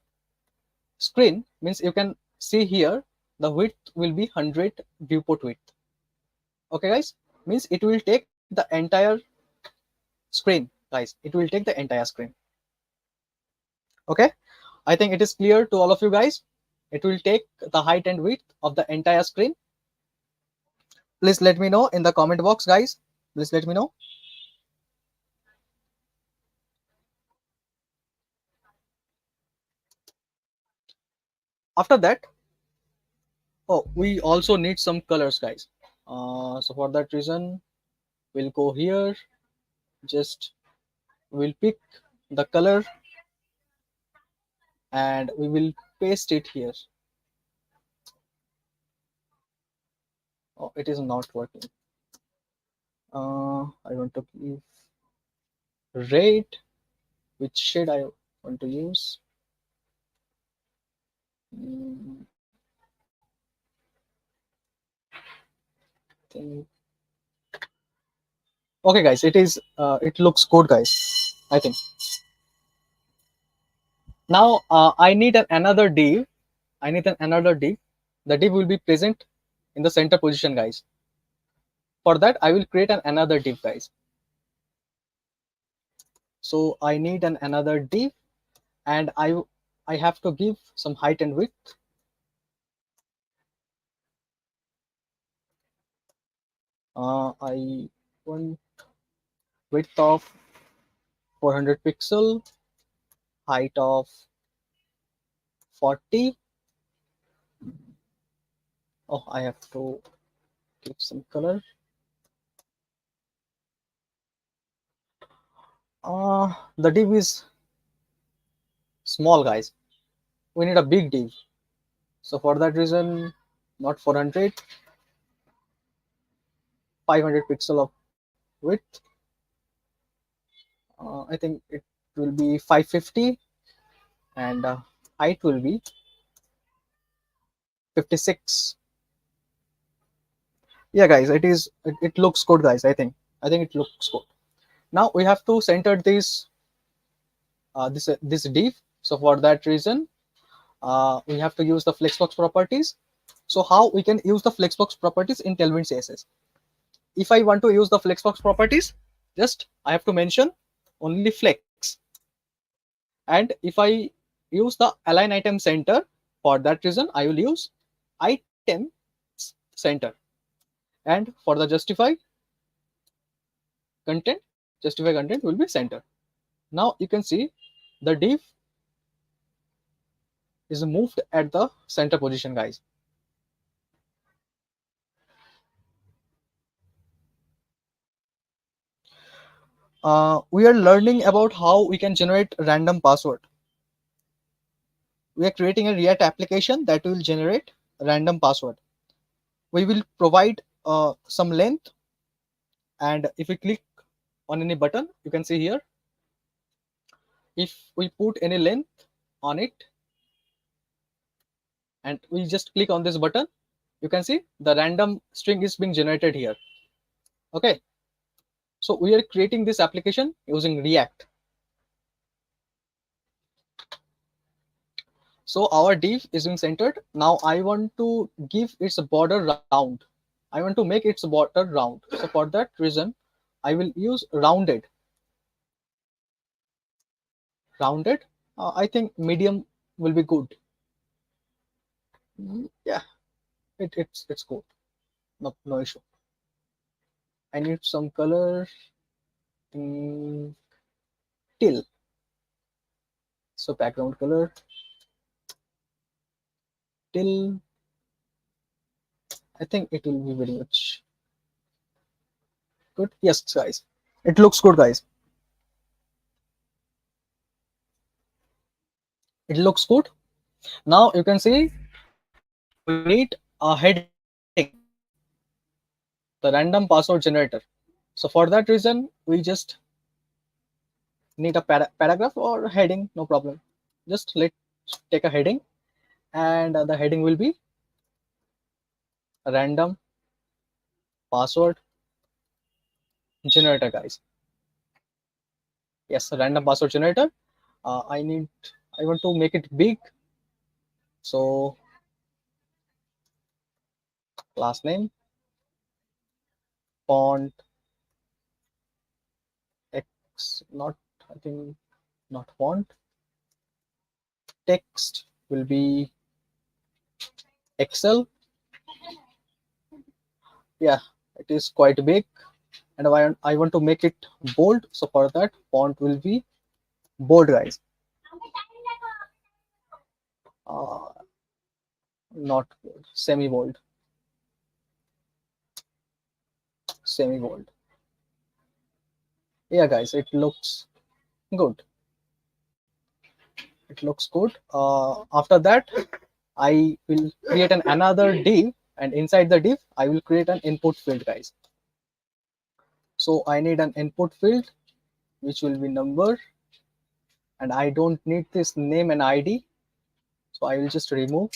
screen means you can see here the width will be 100 viewport width. Okay, guys, means it will take the entire screen, guys. It will take the entire screen. Okay, I think it is clear to all of you guys. It will take the height and width of the entire screen. Please let me know in the comment box, guys. Please let me know. After that, oh, we also need some colors, guys. So for that reason, we'll go here. Just we'll pick the color and we will paste it here. Oh, it is not working. I want to give red. Which shade I want to use? Mm, think. Okay, guys, it is. It looks good, guys. I think. Now I need another div. I need another div. The div will be present in the center position, guys. For that, I will create another div, guys. So I need another div, and I have to give some height and width. I want width of 400 pixel, height of 40. Oh, I have to give some color. The div is small, guys. We need a big div. So for that reason, not 400, 500 pixel of width. I think it will be 550, and height will be 56. Yeah, guys, it looks good, guys. I think it looks good. Now we have to center this div. So for that reason, we have to use the flexbox properties. So how we can use the flexbox properties in Tailwind CSS? If I want to use the flexbox properties, just I have to mention only flex. And if I use the align item center, for that reason I will use item center. And for the justify content will be center. Now you can see the div is moved at the center position, guys. We are learning about how we can generate random password. We are creating a React application that will generate random password. We will provide some length, and if we click on any button, you can see here, if we put any length on it and we just click on this button, you can see the random string is being generated here. Okay, so we are creating this application using React. So our div is being centered. Now I want to give its border round. I want to make its border round. So for that reason, I will use rounded. I think medium will be good. Yeah, it's good. No issue. I need some color. mm, Till. So background color till. I think it will be very much good. Yes, guys. It looks good, guys. It looks good. Now you can see we need a heading, the random password generator. So for that reason, we just need a paragraph or heading, no problem. Just let's take a heading, and the heading will be random password generator, guys. Yes, random password generator. uh, i need I want to make it big, so class name, font x, not, I think, not font, text will be excel. Yeah, it is quite big, and I want to make it bold, so for that font will be bold, guys. uh, Not bold, semi bold, semi bold. Yeah, guys, it looks good. It looks good. After that, I will create another div, and inside the div I will create an input field, guys. So I need an input field which will be number, and I don't need this name and ID, so I will just remove.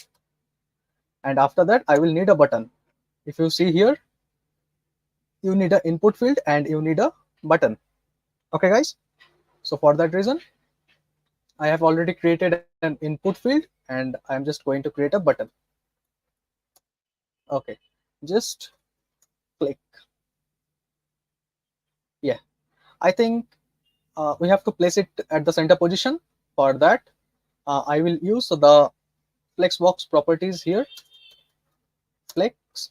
And after that I will need a button. If you see here, you need an input field and you need a button. Okay, guys. So for that reason, I have already created an input field, and I'm just going to create a button. Okay, just click. Yeah, I think we have to place it at the center position. For that, I will use the flexbox properties here. Flex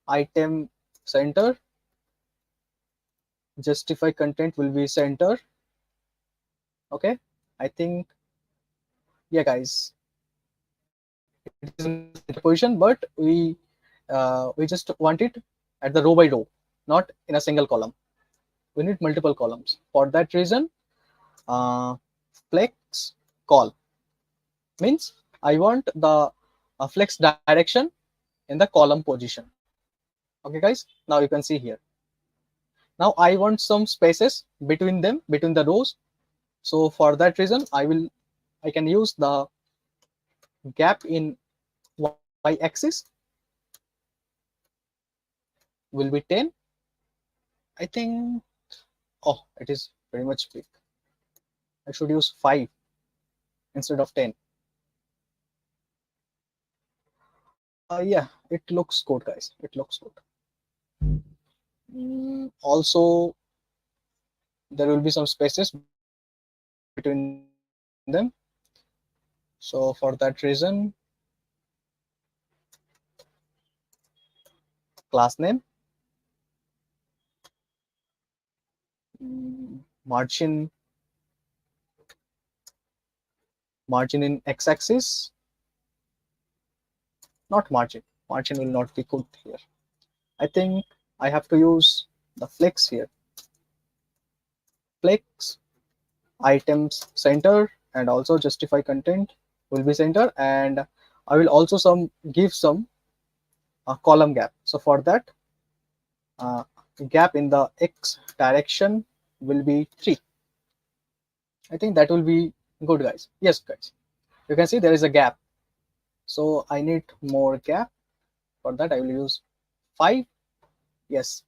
item center, justify content will be center. Okay, I think, yeah, guys, it is in the center position, but we just want it at the row by row, not in a single column. We need multiple columns. For that reason, uh, flex call means I want the flex direction in the column position. Okay, guys, now you can see here. Now I want some spaces between them, between the rows. So for that reason, I can use the gap in y-axis will be 10. I think, oh, it is very much big. I should use 5 instead of 10. Yeah, it looks good, guys. It looks good. Also, there will be some spaces between them. So for that reason, class name, margin, margin in x-axis, not margin. Margin will not be good here. I think I have to use the flex here. Flex items center, and also justify content will be center, and I will also give some column gap. So for that, uh, gap in the x direction will be 3. I think that will be good, guys. Yes, guys, you can see there is a gap, so I need more gap. For that I will use 5. Yes.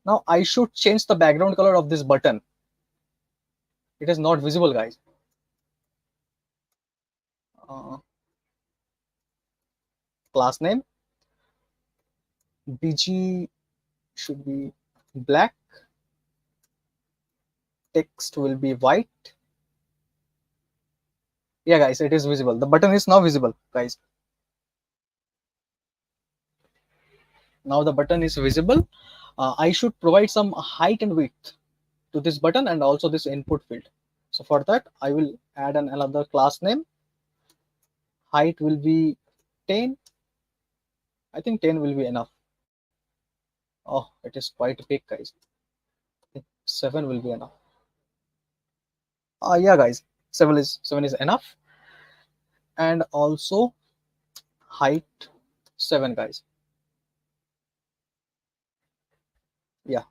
Now I should change the background color of this button. It is not visible, guys. uh, Class name, bg should be black, text will be white. Yeah, guys, it is visible. The button is now visible, guys. Now the button is visible. I should provide some height and width to this button and also this input field. So for that I will add another class name. Height will be 10. I think 10 will be enough. Oh, it is quite big, guys. 7 will be enough. Yeah, guys, 7 is enough, and also height 7, guys. Yeah,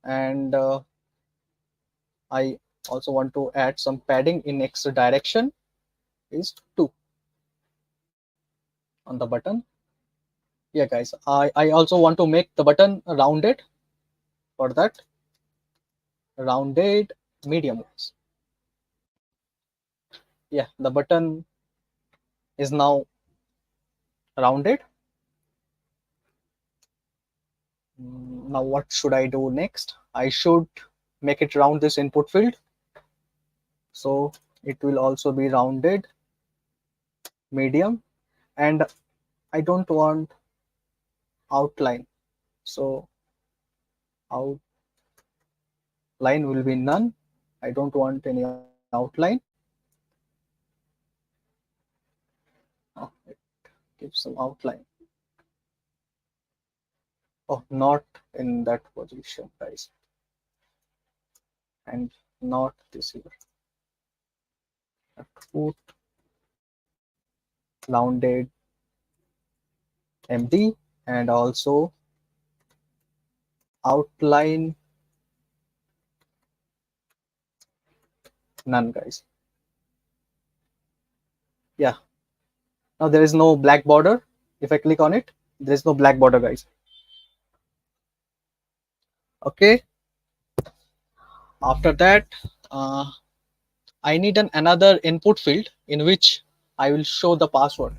and I also want to add some padding in x direction is 2 on the button. Yeah, guys, I also want to make the button rounded. For that, rounded medium ones. Yeah, the button is now rounded. Now what should I do next? I should make it round this input field, so it will also be rounded medium, and I don't want outline, so outline will be none. I don't want any outline. Oh, it gives some outline. Oh, not in that position, guys, and not this here. I have to put rounded MD, and also outline none, guys. Yeah, now there is no black border. If I click on it, there is no black border, guys. Okay, after that, uh, I need another input field in which I will show the password,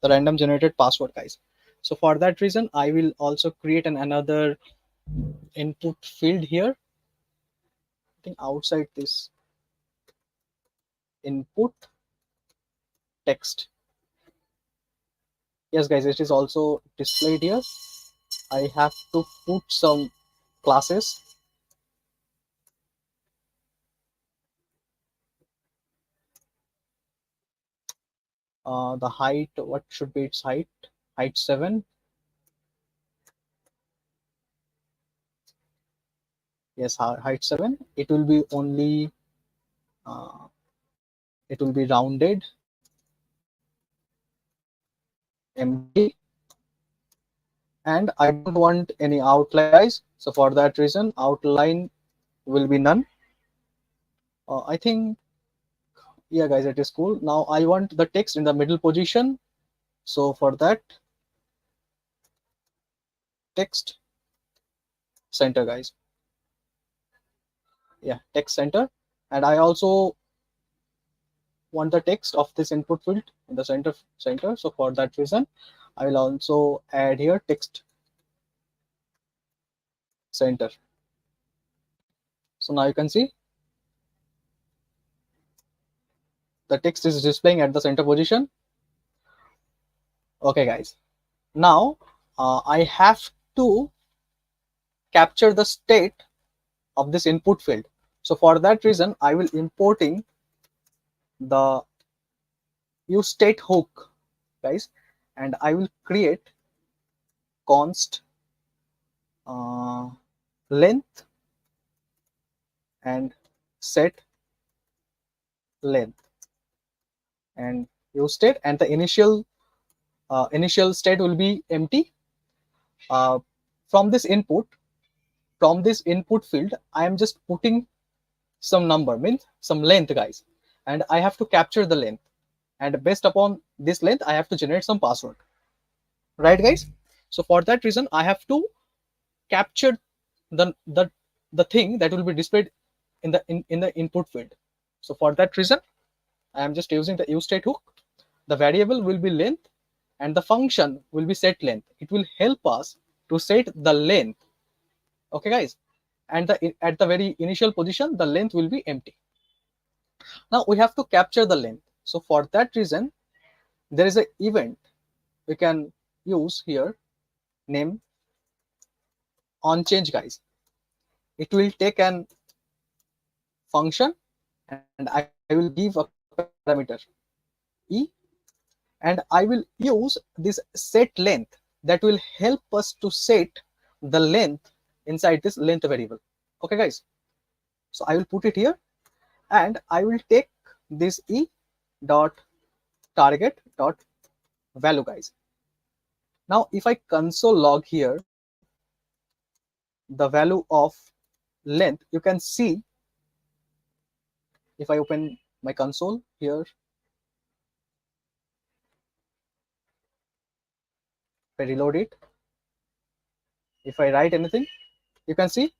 the random generated password, guys. So for that reason, I will also create another input field here. I think outside this input text. Yes, guys, it is also displayed here. I have to put some classes. The height, what should be its height? Height 7. Yes, height 7. It will be only, it will be rounded MD, and I don't want any outline, guys. So for that reason, outline will be none. I think, yeah, guys, it is cool. Now I want the text in the middle position. So for that, text center, guys. Yeah, text center. And I also want the text of this input field in the center. So for that reason, I will also add here text center. So now you can see the text is displaying at the center position. Okay, guys. Now I have to capture the state of this input field. So for that reason, I will importing the useState hook, guys, and I will create const length and set length and useState, and the initial state will be empty. Uh, from this input, from this input field, I am just putting some number, means some length, guys, and I have to capture the length, and based upon this length I have to generate some password, right, guys? So for that reason, I have to capture the the the thing that will be displayed in the input field. So for that reason, I am just using the useState hook. The variable will be length, and the function will be set length. It will help us to set the length. Okay, guys, and at the very initial position, the length will be empty. Now we have to capture the length. So for that reason, there is an event we can use here, name on change, guys. It will take an function, and I will give a parameter e, and I will use this set length that will help us to set the length inside this length variable. Okay guys, so I will put it here, and I will take this e dot target dot value guys. Now if I console log here the value of length, you can see, if I open my console here, if I reload it, if I write anything, you can see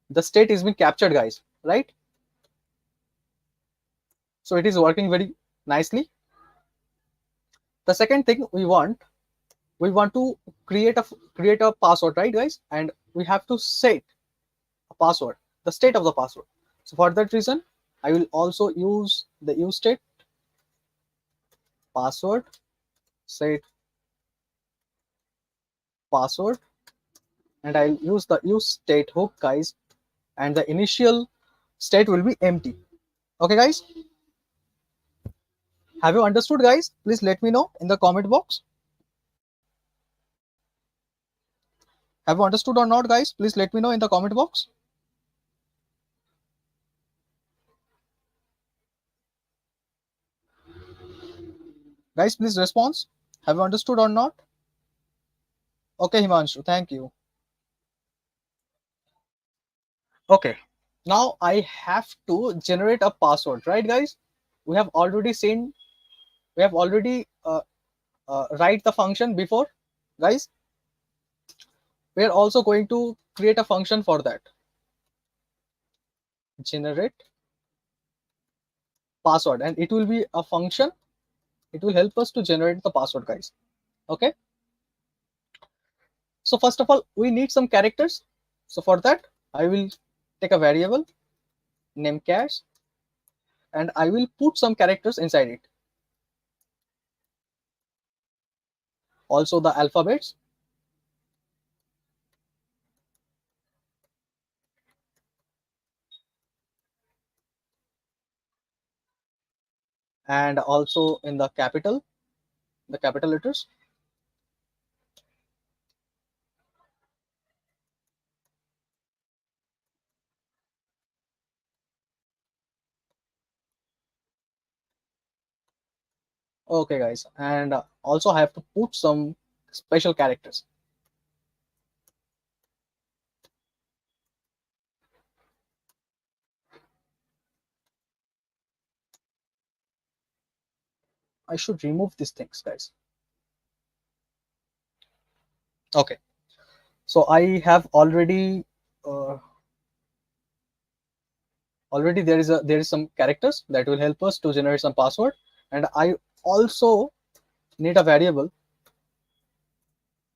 the state is being captured guys, right? So it is working very nicely. The second thing we want to create a password, right guys? And we have to set a password, the state of the password. So for that reason, I will also use the use state password set password, and I'll use the use state hook guys, and the initial state will be empty. Okay guys, have you understood guys? Please let me know in the comment box. Have you understood or not guys? Please let me know in the comment box. Guys, please respond. Have you understood or not? Okay Himanshu, thank you. Okay, now I have to generate a password, right guys? We have already seen, we have already write the function before guys. We are also going to create a function for that, generate password, and it will be a function. It will help us to generate the password guys. Okay, so first of all we need some characters. So for that I will take a variable name chars, and I will put some characters inside it, also the alphabets, and also in the capital letters. Okay guys, and also I have to put some special characters. I should remove these things guys. Okay, so I have uh, already there is some characters that will help us to generate some password, and I also need a variable,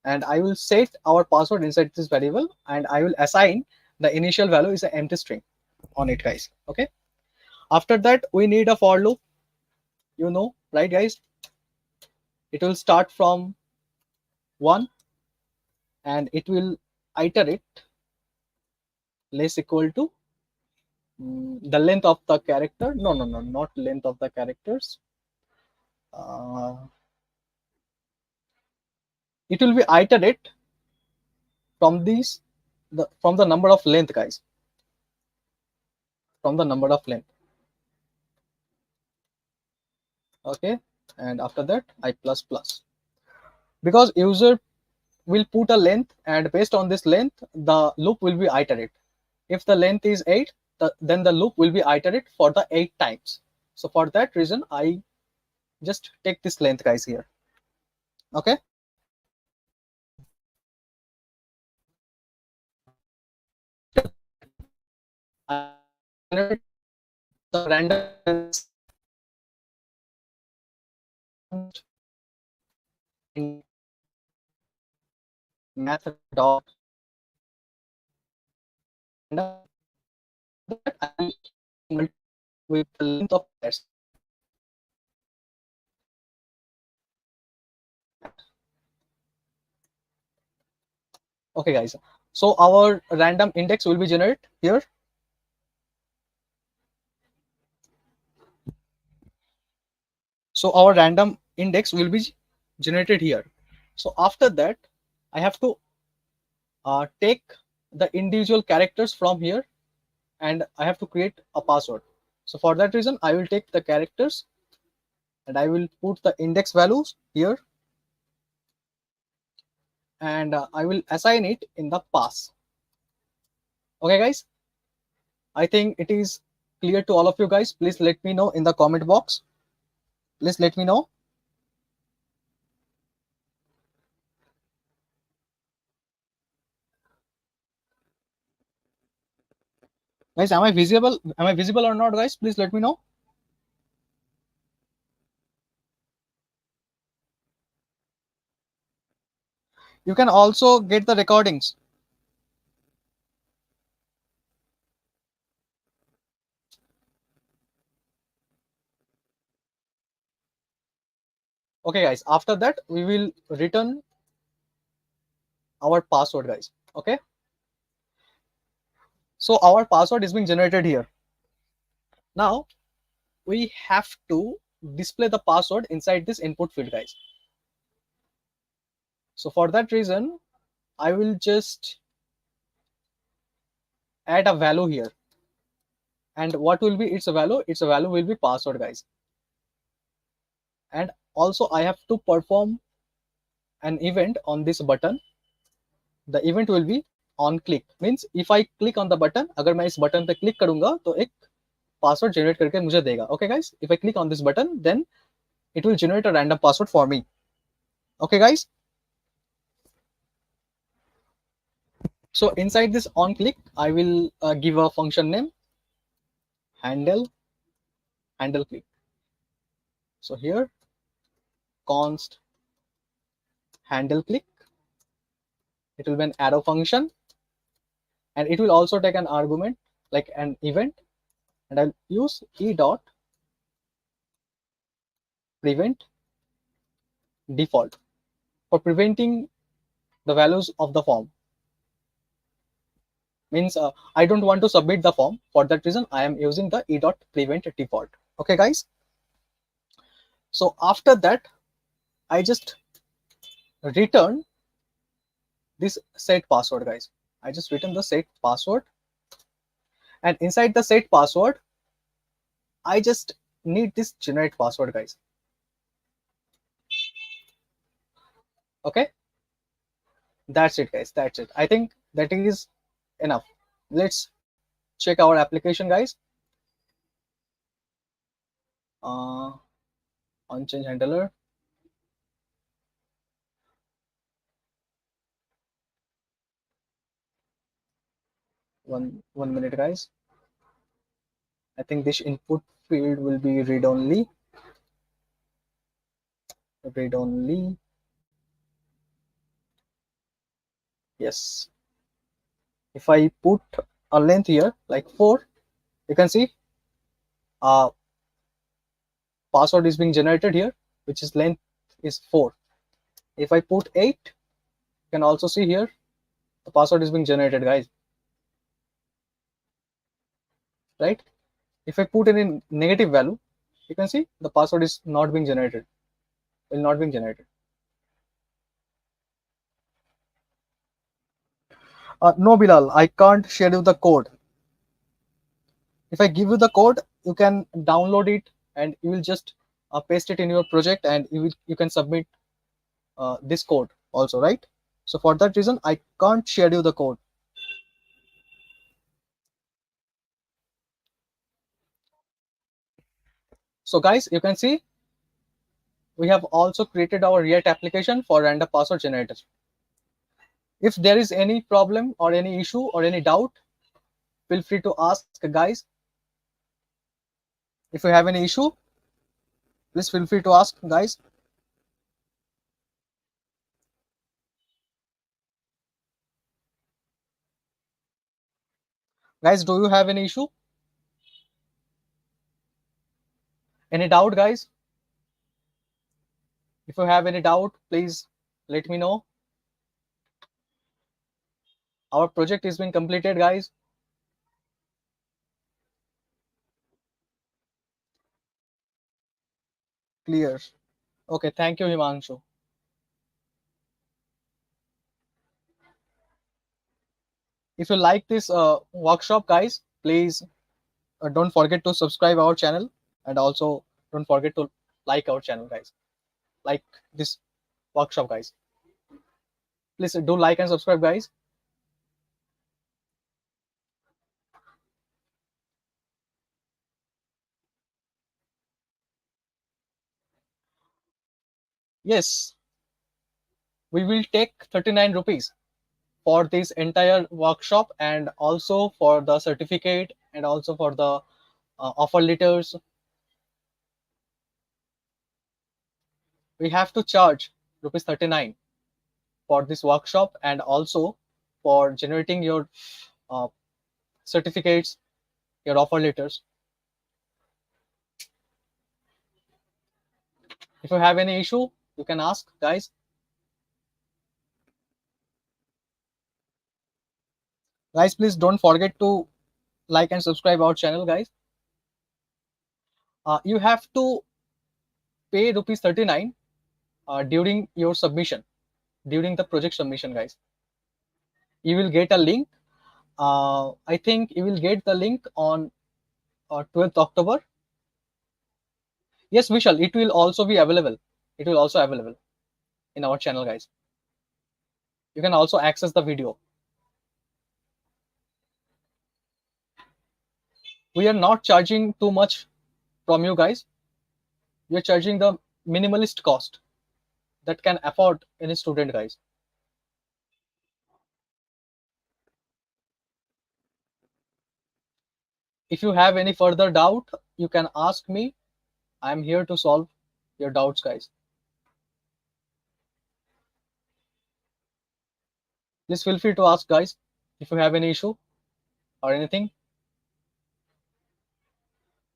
and I will set our password inside this variable, and I will assign the initial value is an empty string on it guys. Okay, after that we need a for loop, right guys? It will start from 1, and it will iterate less equal to the length of the character. No, not length of the characters. uh, it will be iterate from from the number of length guys, from the number of length. Okay, and after that I plus plus, because user will put a length, and based on this length the loop will be iterate. If the length is 8, then the loop will be iterate for the 8 times. So for that reason I just take this length guys here. Okay, I generate the random in method dot random, that I will multiply with the length of pairs. Okay guys, so our random index will be generated here. So our random index will be generated here. So after that I have to take the individual characters from here, and I have to create a password. So for that reason, I will take the characters and I will put the index values here, and I will assign it in the pass. Okay, guys. I think it is clear to all of you guys. Please let me know in the comment box. Please let me know. Guys, am I visible? Am I visible or not, guys? Please let me know. You can also get the recordings. Okay, guys. After that, we will return our password, guys. Okay. So our password is being generated here. Now we have to display the password inside this input field, guys. So for that reason, I will just add a value here. And what will be its value? Its value will be password, guys. And also I have to perform an event on this button. The event will be on click, means if I click on the button, अगर मैं इस button पे click करूंगा तो एक password generate करके मुझे देगा. Okay, guys, if I click on this button, then it will generate a random password for me. Okay, guys. So inside this on click, I will give a function name handle click. So here const handle click, it will be an arrow function, and it will also take an argument like an event, and I'll use e dot prevent default for preventing the values of the form. Means I don't want to submit the form. For that reason, I am using the e dot prevent default. Okay, guys. So after that, I just return this set password, guys. I just return the set password, and inside the set password, I just need this generate password, guys. Okay, that's it, guys. That's it. I think that is enough. Let's check our application, guys. On change handler. One minute, guys. I think this input field will be read only. Read only. Yes. If I put a length here like 4, you can see password is being generated here, which is length is 4. If I put 8, you can also see here the password is being generated, guys. Right? If I put any negative value, you can see the password is not being generated. Will not being generated. No, Bilal, I can't share you the code. If I give you the code, you can download it and you will just paste it in your project, and you can submit this code also, right? So for that reason, I can't share you the code. So guys, you can see we have also created our React application for random password generator. If there is any problem or any issue or any doubt, feel free to ask, guys. If you have any issue, please feel free to ask, guys. Guys, do you have any issue? Any doubt, guys? If you have any doubt, please let me know. Our project is being completed, guys. Clear. Okay, thank you, Himanshu. If you like this workshop, guys, please don't forget to subscribe our channel, and also don't forget to like our channel, guys. Like this workshop, guys. Please do like and subscribe, guys. Yes, we will take 39 rupees for this entire workshop, and also for the certificate, and also for the offer letters. We have to charge rupees 39 for this workshop, and also for generating your uh, certificates, your offer letters. If you have any issue, you can ask, guys. Guys, please don't forget to like and subscribe our channel, guys. You have to pay rupees 39 during your submission, during the project submission, guys. You will get a link. I think you will get the link on 12th October. Yes, Vishal, it will also be available. It will also available in our channel, guys. You can also access the video. We are not charging too much from you, guys. We are charging the minimalist cost that can afford any student, guys. If you have any further doubt, you can ask me. I'm here to solve your doubts, guys. Please feel free to ask, guys, if you have any issue or anything.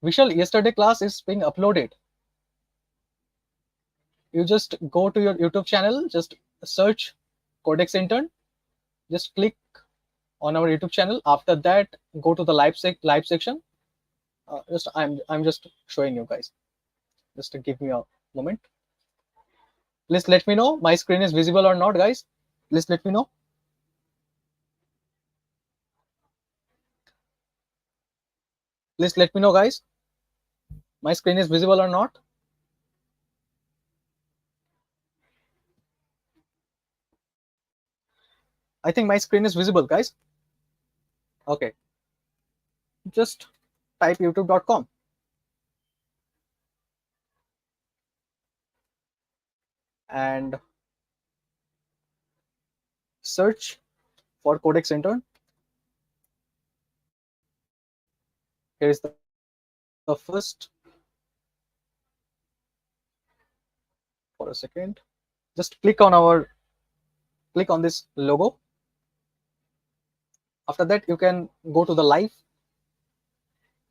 Vishal, yesterday class is being uploaded. You just go to your YouTube channel, just search Codex Intern, just click on our YouTube channel. After that, go to the live section. Just I'm just showing you, guys. Just to give me a moment. Please let me know my screen is visible or not, guys. Please let me know. Please let me know, guys. My screen is visible or not. I think my screen is visible, guys. Okay. Just type youtube.com and search for Codex Intern. Here is the first. For a second, just click on this logo. After that, you can go to the live.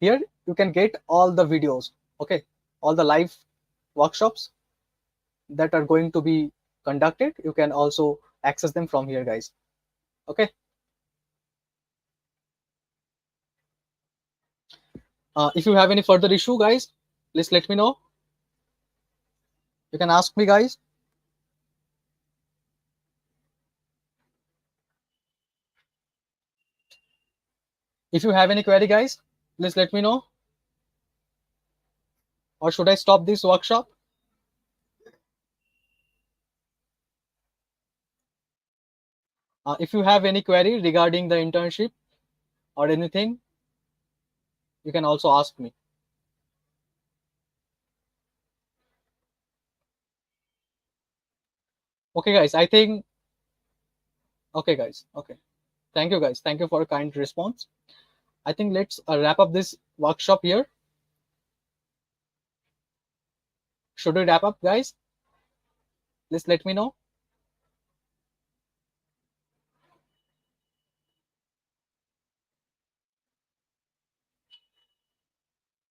Here you can get all the videos, okay, all the live workshops that are going to be conducted. You can also access them from here, guys. Okay. If you have any further issue, guys, please let me know. You can ask me, guys. If you have any query, guys, please let me know. Or should I stop this workshop? If you have any query regarding the internship or anything, you can also ask me. Okay, guys, I think. Okay, guys. Okay. Thank you, guys. Thank you for a kind response. I think let's wrap up this workshop here. Should we wrap up, guys? Please let me know.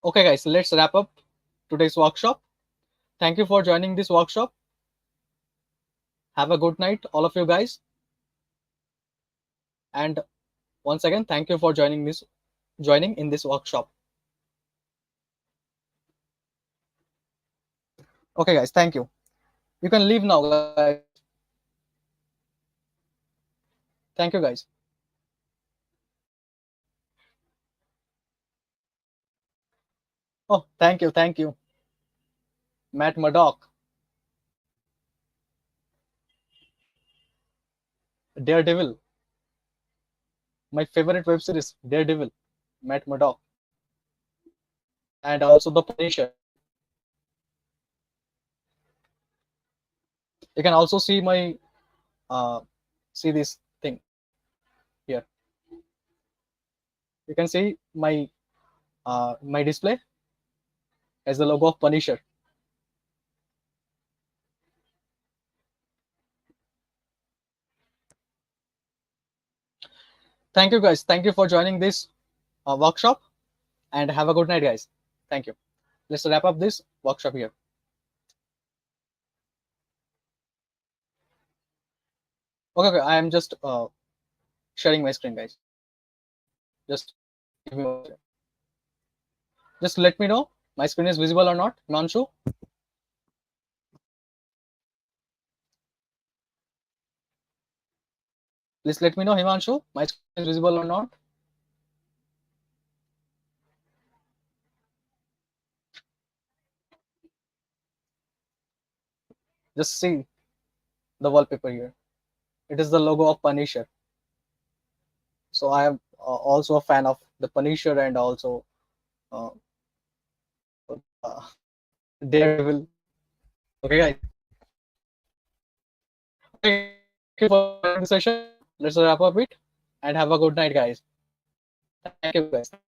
Okay, guys, let's wrap up today's workshop. Thank you for joining this workshop. Have a good night, all of you guys. And once again, thank you for joining in this workshop. Okay, guys, thank you. You can leave now, guys. Thank you, guys. Oh, thank you, Matt Murdock, Daredevil, my favorite web series, Daredevil, Matt Murdock, and also the Punisher. You can also see my see this thing here. You can see my display as the logo of Punisher. Thank you guys. Thank you for joining this workshop, and have a good night, guys. Thank you. Let's wrap up this workshop here. Okay, okay. I am just sharing my screen, guys. Just give me 1 second. Just let me know my screen is visible or not. Nanshu, please let me know. Himanshu, my screen is visible or not. Just see the wallpaper here. It is the logo of Punisher. So I am also a fan of the Punisher and also uh, uh, Daredevil. Okay, guys. Thank you for joining the session. Let's wrap up it and have a good night, guys. Thank you, guys. Thank you.